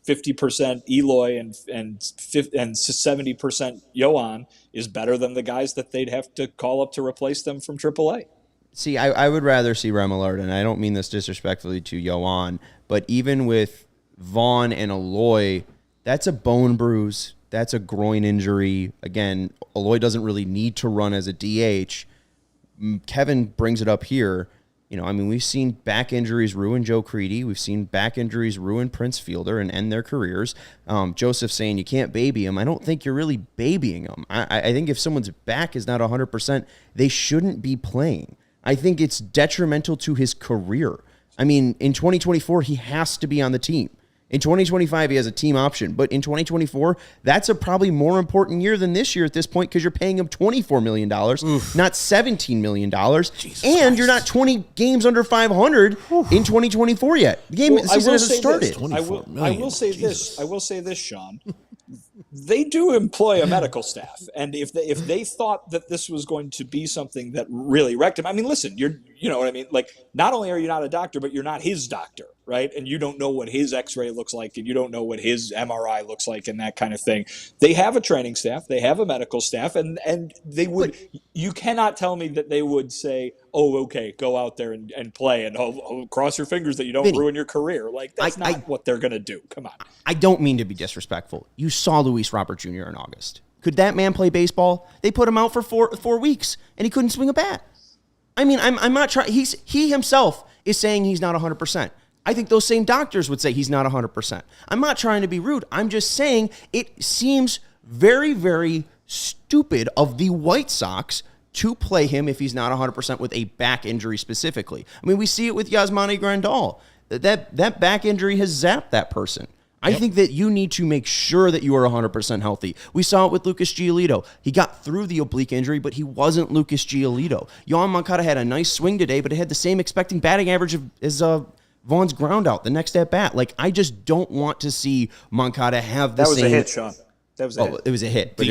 50% Eloy and 70% Yoan is better than the guys that they'd have to call up to replace them from AAA. See, I would rather see Remillard, and I don't mean this disrespectfully to Yoan, but even with Vaughn and Eloy, that's a bone bruise. That's a groin injury. Again, Eloy doesn't really need to run as a DH. Kevin brings it up here. We've seen back injuries ruin Joe Creedy. We've seen back injuries ruin Prince Fielder and end their careers. Joseph saying you can't baby him. I don't think you're really babying him. I think if someone's back is not 100%, they shouldn't be playing. I think it's detrimental to his career. I mean, in 2024, he has to be on the team. In 2025, he has a team option. But in 2024, that's a probably more important year than this year at this point because you're paying him $24 million, not $17 million. Jesus and Christ. You're not 20 games under 500 in 2024 yet. The game season hasn't started. I will say this, Sean. They do employ a medical staff, and if they thought that this was going to be something that really wrecked him, I mean, listen, you know what I mean? Like, not only are you not a doctor, but you're not his doctor, right? And you don't know what his X-ray looks like, and you don't know what his MRI looks like, and that kind of thing. They have a training staff, they have a medical staff, and they would. You cannot tell me that they would say, "Oh, okay, go out there and play, and cross your fingers that you don't Vinny, ruin your career." Like, that's not what they're gonna do. Come on. I don't mean to be disrespectful. You saw Luis Robert Jr. in August. Could that man play baseball? They put him out for four weeks, and he couldn't swing a bat. I mean, I'm not trying. He himself is saying he's not 100%. I think those same doctors would say he's not 100%. I'm not trying to be rude. I'm just saying it seems very, very stupid of the White Sox to play him if he's not 100% with a back injury specifically. I mean, we see it with Yasmani Grandal. That back injury has zapped that person. I think that you need to make sure that you are 100% healthy. We saw it with Lucas Giolito. He got through the oblique injury, but he wasn't Lucas Giolito. Yoan Moncada had a nice swing today, but it had the same expecting batting average as Vaughn's ground out the next at bat. Like, I just don't want to see Moncada have the same. That was a hit, Sean. That was a hit. It was a hit. But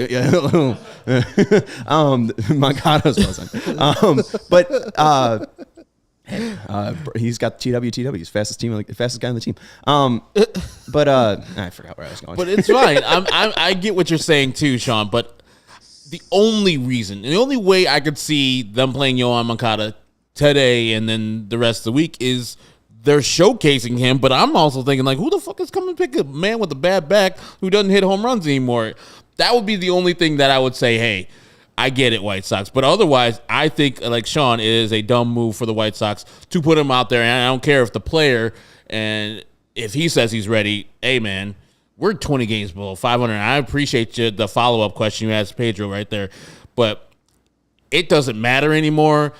Moncada's wasn't. He's got TW. He's fastest guy on the team. I forgot where I was going. But it's fine. I get what you're saying too, Sean. But the only way I could see them playing Yoan Moncada today and then the rest of the week is they're showcasing him. But I'm also thinking, like, who the fuck is coming to pick a man with a bad back who doesn't hit home runs anymore? That would be the only thing that I would say, hey, I get it, White Sox. But otherwise, I think, like Sean, it is a dumb move for the White Sox to put him out there. And I don't care if the player, and if he says he's ready, hey, man, we're 20 games below 500. I appreciate the follow-up question you asked Pedro right there. But it doesn't matter anymore.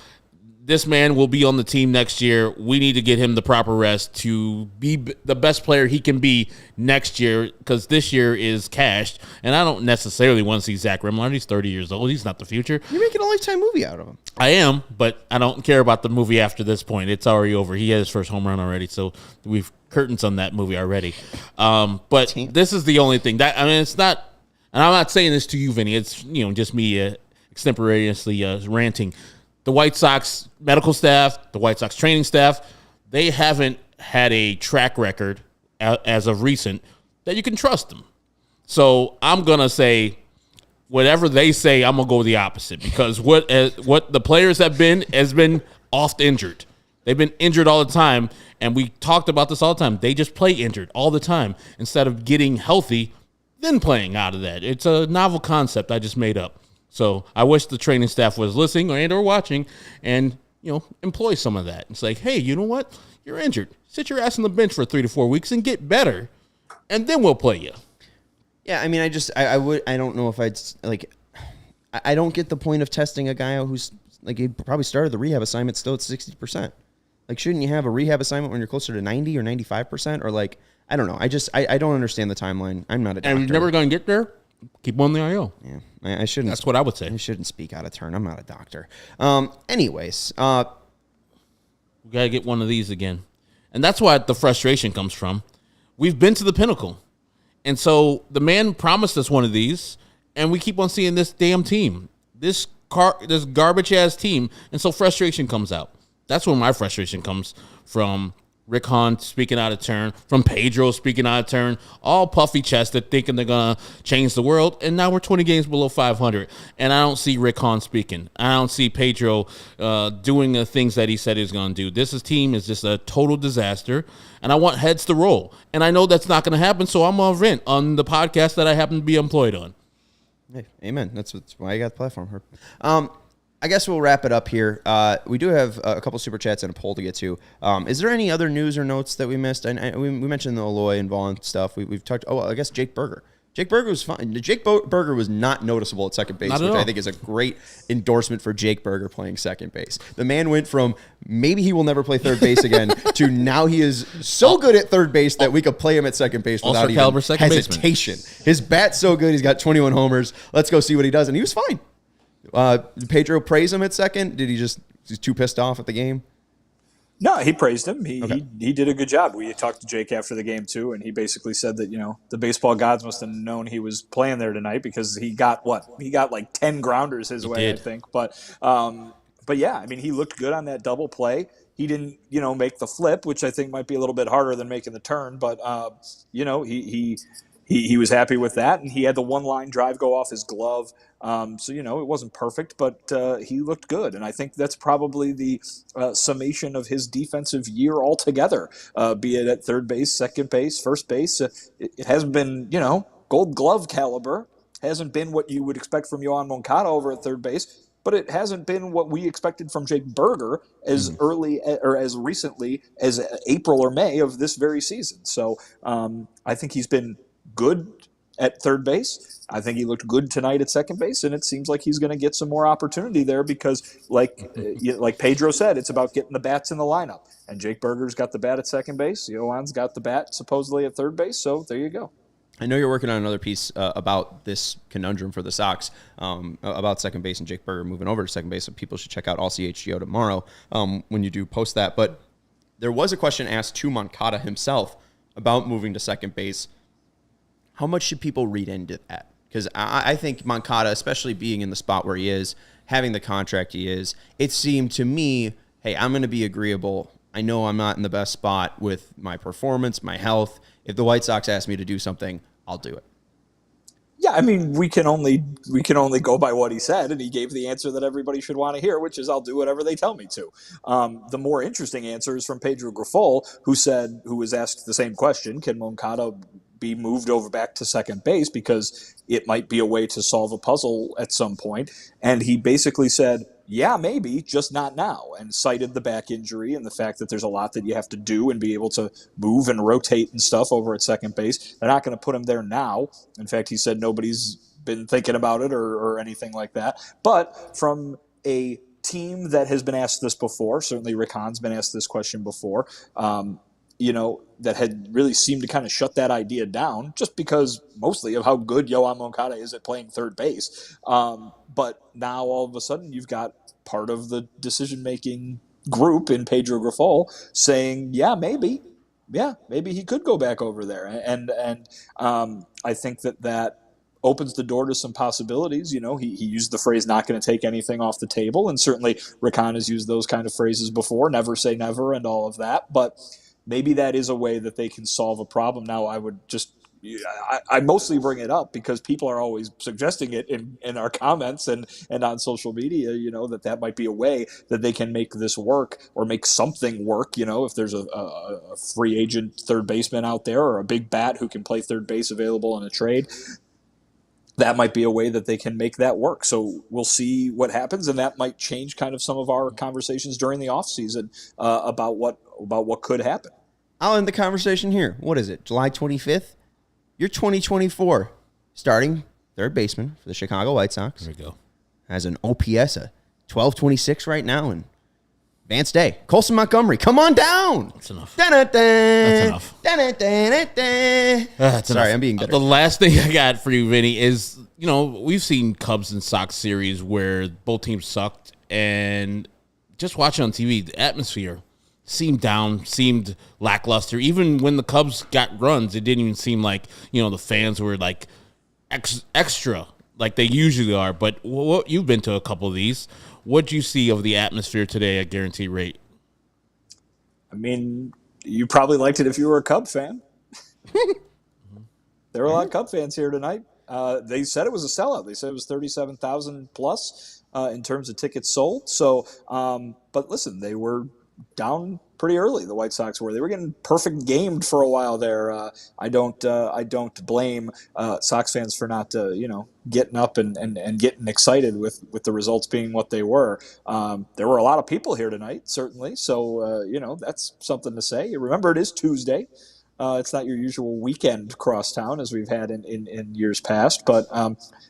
This man will be on the team next year. We need to get him the proper rest to be the best player he can be next year, because this year is cashed. And I don't necessarily want to see Zach Remillard. He's 30 years old. He's not the future. You're making a Lifetime movie out of him. I am, but I don't care about the movie after this point. It's already over. He had his first home run already, so we've curtains on that movie already. But this is the only thing. It's not, and I'm not saying this to you, Vinny. It's just me extemporaneously ranting. The White Sox medical staff, the White Sox training staff, they haven't had a track record as of recent that you can trust them. So I'm going to say whatever they say, I'm going to go the opposite, because what the players have been has been oft injured. They've been injured all the time, and we talked about this all the time. They just play injured all the time instead of getting healthy, then playing out of that. It's a novel concept I just made up. So I wish the training staff was listening or watching and, employ some of that. It's like, hey, you know what? You're injured. Sit your ass on the bench for 3 to 4 weeks and get better, and then we'll play you. Yeah, I mean, I don't know if I'd, like, I don't get the point of testing a guy who's, like, he probably started the rehab assignment still at 60%. Like, shouldn't you have a rehab assignment when you're closer to 90 or 95%? Or, like, I don't know. I don't understand the timeline. I'm not a doctor. And we're never going to get there. Keep on the IL. Yeah, I shouldn't. That's what I would say. I shouldn't speak out of turn. I'm not a doctor. Anyways. We got to get one of these again. And that's why the frustration comes from. We've been to the pinnacle. And so the man promised us one of these, and we keep on seeing this damn team. This garbage-ass team. And so frustration comes out. That's where my frustration comes from. Rick Hahn speaking out of turn, from Pedro speaking out of turn, all puffy-chested, thinking they're going to change the world, and now we're 20 games below 500, and I don't see Rick Hahn speaking. I don't see Pedro doing the things that he said he was going to do. This team is just a total disaster, and I want heads to roll, and I know that's not going to happen, so I'm going to vent on the podcast that I happen to be employed on. Hey, amen. That's why you got the platform. I guess we'll wrap it up here. We do have a couple super chats and a poll to get to. Is there any other news or notes that we missed? We mentioned the Eloy and Vaughn stuff. We've talked. Oh, I guess Jake Berger. Jake Berger was fine. Jake Berger was not noticeable at second base, which I think is a great endorsement for Jake Berger playing second base. The man went from maybe he will never play third base again to now he is so good at third base that we could play him at second base without even hesitation. His bat's so good. He's got 21 homers. Let's go see what he does. And he was fine. Did Pedro praise him at second? Did he's too pissed off at the game? No, he praised him. He did a good job. We talked to Jake after the game too, and he basically said that the baseball gods must have known he was playing there tonight because he got like 10 grounders his way, I think. But yeah, I mean, he looked good on that double play. He didn't make the flip, which I think might be a little bit harder than making the turn, but he was happy with that, and he had the one line drive go off his glove. So it wasn't perfect, but he looked good, and I think that's probably the summation of his defensive year altogether. Be it at third base, second base, first base, it hasn't been Gold Glove caliber. Hasn't been what you would expect from Yoan Moncada over at third base. But it hasn't been what we expected from Jake Berger as early or as recently as April or May of this very season. So I think he's been good at third base. I think he looked good tonight at second base, and it seems like he's going to get some more opportunity there because, like Pedro said, it's about getting the bats in the lineup. And Jake Berger's got the bat at second base. Yoan's got the bat supposedly at third base. So there you go. I know you're working on another piece about this conundrum for the Sox, about second base and Jake Berger moving over to second base. So people should check out ALLCITY tomorrow when you do post that. But there was a question asked to Moncada himself about moving to second base. How much should people read into that? Because I think Moncada, especially being in the spot where he is, having the contract he is, it seemed to me, hey, I'm going to be agreeable. I know I'm not in the best spot with my performance, my health. If the White Sox ask me to do something, I'll do it. Yeah, I mean, we can only go by what he said, and he gave the answer that everybody should want to hear, which is I'll do whatever they tell me to. The more interesting answer is from Pedro Grifol, who was asked the same question: can Moncada be moved over back to second base because it might be a way to solve a puzzle at some point? And he basically said, yeah, maybe, just not now, and cited the back injury and the fact that there's a lot that you have to do and be able to move and rotate and stuff over at second base. They're not going to put him there now. In fact, he said nobody's been thinking about it or anything like that. But from a team that has been asked this before, certainly Rick Hahn's been asked this question before, that had really seemed to kind of shut that idea down just because mostly of how good Yoan Moncada is at playing third base. But now all of a sudden you've got part of the decision-making group in Pedro Grifol saying, yeah, maybe he could go back over there. And I think that opens the door to some possibilities. He used the phrase not going to take anything off the table. And certainly Rick Hahn has used those kind of phrases before, never say never and all of that. But maybe that is a way that they can solve a problem. Now, I mostly bring it up because people are always suggesting it in our comments and on social media, that might be a way that they can make this work or make something work. If there's a free agent third baseman out there or a big bat who can play third base available in a trade. that might be a way that they can make that work. So we'll see what happens, and that might change kind of some of our conversations during the offseason about what could happen. I'll end the conversation here. What is it, July 25th? You're 2024 starting third baseman for the Chicago White Sox. There we go. Has an OPS of 1226 right now, and Vance Day, Colson Montgomery, come on down. That's enough. That's enough. That's Sorry, I'm being bitter. The last thing I got for you, Vinny, is, we've seen Cubs and Sox series where both teams sucked, and just watching on TV, the atmosphere seemed down, seemed lackluster. Even when the Cubs got runs, it didn't even seem like, the fans were like extra like they usually are. But you've been to a couple of these. What'd you see of the atmosphere today at Guaranteed Rate? I mean, you probably liked it if you were a Cub fan. There were a lot of Cub fans here tonight. They said it was a sellout. They said it was 37,000 plus in terms of tickets sold. So, but listen, they were down pretty early. The White Sox were. They were getting perfect gamed for a while there. I don't blame Sox fans for not getting up and getting excited with the results being what they were. There were a lot of people here tonight, certainly. So that's something to say. Remember, it is Tuesday. It's not your usual weekend crosstown as we've had in years past, but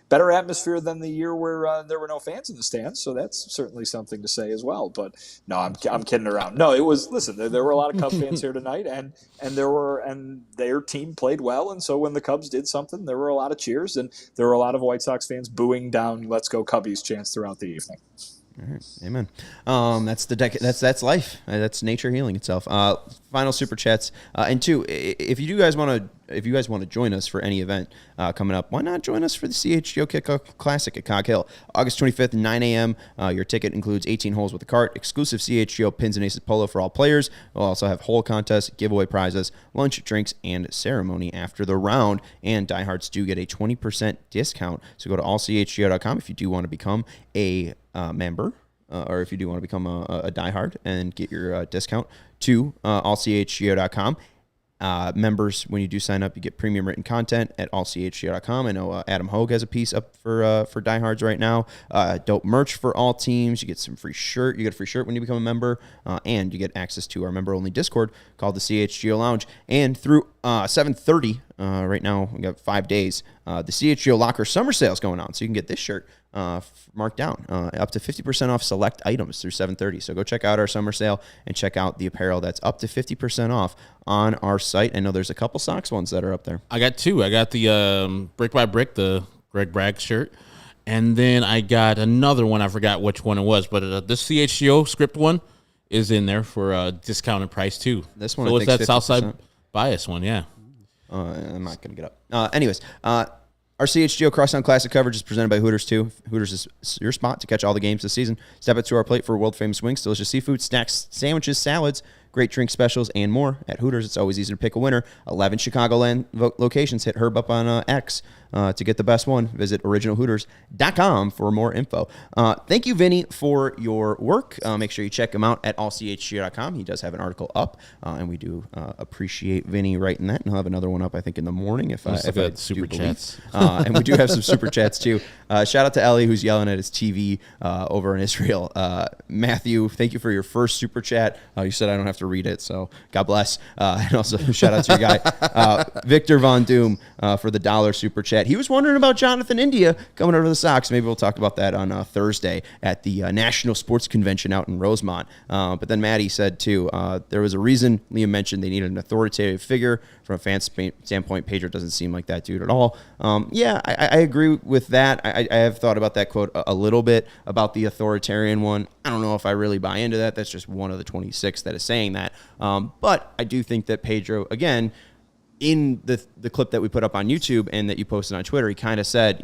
better atmosphere than the year where there were no fans in the stands. So that's certainly something to say as well. But no, I'm kidding around. No, it was, listen, there were a lot of Cubs fans here tonight, and their team played well. And so when the Cubs did something, there were a lot of cheers, and there were a lot of White Sox fans booing down "Let's go Cubbies" chants throughout the evening. All right, amen. That's life. That's nature healing itself. Final super chats, and two, if you guys want to join us for any event coming up, why not join us for the CHGO Kickoff Classic at Cog Hill, August 25th, 9 a.m. Your ticket includes 18 holes with a cart, exclusive CHGO pins and aces polo for all players. We'll also have hole contests, giveaway prizes, lunch, drinks, and ceremony after the round. And diehards do get a 20% discount. So go to allchgo.com if you do want to become a member, or if you do want to become a diehard and get your discount to allchgo.com. Members, when you do sign up, you get premium written content at allchgo.com. I know Adam Hogue has a piece up for diehards right now. Dope merch for all teams. You get some free shirt. You get a free shirt when you become a member, and you get access to our member-only Discord called the CHGO Lounge. And through 7:30 right now, we got 5 days. The CHGO Locker Summer Sale is going on, so you can get this shirt marked down up to 50% off select items through 7:30. So go check out our summer sale and check out the apparel that's up to 50% off on our site. I know there's a couple Sox ones that are up there. I got two. I got the Brick by Brick, the Greg Bragg shirt. And then I got another one. I forgot which one it was, but this CHGO script one is in there for a discounted price too. This one, so I it's think, that Southside Bias one, yeah. I'm not going to get up. Anyways, our CHGO Crosstown Classic coverage is presented by Hooters, too. Hooters is your spot to catch all the games this season. Step up to our plate for world-famous wings, delicious seafood, snacks, sandwiches, salads, great drink specials, and more. At Hooters, it's always easy to pick a winner. 11 Chicagoland locations. Hit Herb up on X to get the best one. Visit originalhooters.com for more info. Thank you, Vinny, for your work. Make sure you check him out at allchgo.com. He does have an article up, and we do appreciate Vinny writing that. And he'll have another one up, I think, in the morning if I super chats. And we do have some super chats, too. Shout out to Ellie, who's yelling at his TV over in Israel. Matthew, thank you for your first super chat. You said I don't have to read it, so God bless. And also shout out to your guy, Victor Von Doom, for the $1 super chat. He was wondering about Jonathan India coming over to the Sox. Maybe we'll talk about that on Thursday at the National Sports Convention out in Rosemont. But then Maddie said, too, there was a reason Liam mentioned they needed an authoritative figure. From a fan standpoint, Pedro doesn't seem like that dude at all. Yeah, I agree with that. I have thought about that quote a little bit about the authoritarian one. I don't know if I really buy into that. That's just one of the 26 that is saying that. But I do think that Pedro, again, in the clip that we put up on YouTube and that you posted on Twitter, he kind of said,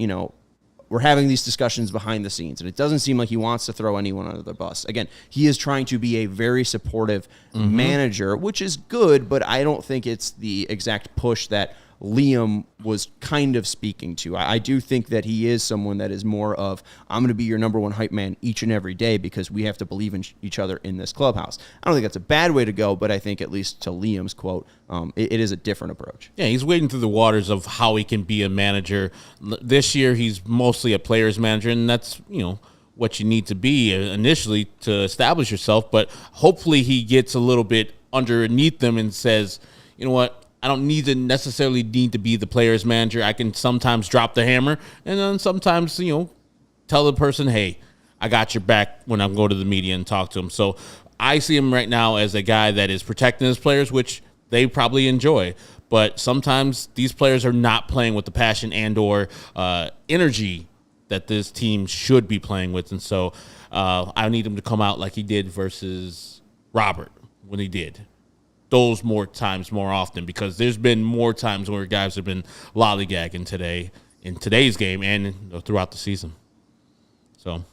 we're having these discussions behind the scenes, and it doesn't seem like he wants to throw anyone under the bus. Again, he is trying to be a very supportive manager, which is good, but I don't think it's the exact push that Liam was kind of speaking to. I do think that he is someone that is more of, I'm going to be your number one hype man each and every day because we have to believe in each other in this clubhouse. I don't think that's a bad way to go, but I think at least to Liam's quote, it is a different approach. Yeah, he's wading through the waters of how he can be a manager. This year, he's mostly a player's manager, and that's, what you need to be initially to establish yourself. But hopefully he gets a little bit underneath them and says, you know what, I don't necessarily need to be the player's manager. I can sometimes drop the hammer and then sometimes, tell the person, hey, I got your back when I go to the media and talk to him. So I see him right now as a guy that is protecting his players, which they probably enjoy. But sometimes these players are not playing with the passion and or energy that this team should be playing with. And so I need him to come out like he did versus Robert when he did. Those more times more often, because there's been more times where guys have been lollygagging in today's game and throughout the season. So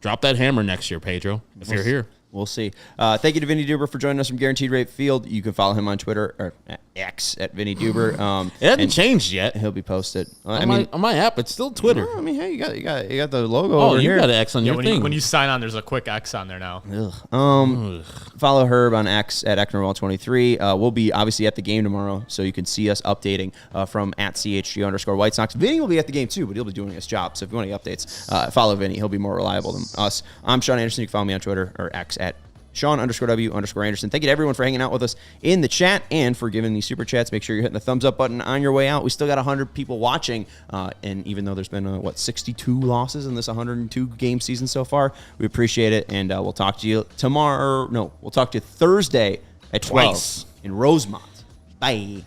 drop that hammer next year, Pedro, if you're here. We'll see. Thank you to Vinnie Duber for joining us from Guaranteed Rate Field. You can follow him on Twitter or X at Vinnie Duber. It hasn't changed yet. He'll be posted. On my app, it's still Twitter. Well, hey, you got the logo. over you here. got an X on your thing. When you sign on, there's a quick X on there now. Follow Herb on X at Ecknerwall23. We'll be obviously at the game tomorrow, so you can see us updating from at CHGO _White Sox. Vinny will be at the game too, but he'll be doing his job. So if you want any updates, follow Vinny. He'll be more reliable than us. I'm Sean Anderson. You can follow me on Twitter or X at Sean_W_Anderson. Thank you to everyone for hanging out with us in the chat and for giving these super chats. Make sure you're hitting the thumbs up button on your way out. We still got 100 people watching, and even though there's been 62 losses in this 102 game season so far, we appreciate it. And we'll talk to you tomorrow. No, we'll talk to you Thursday at 12 in Rosemont. Bye.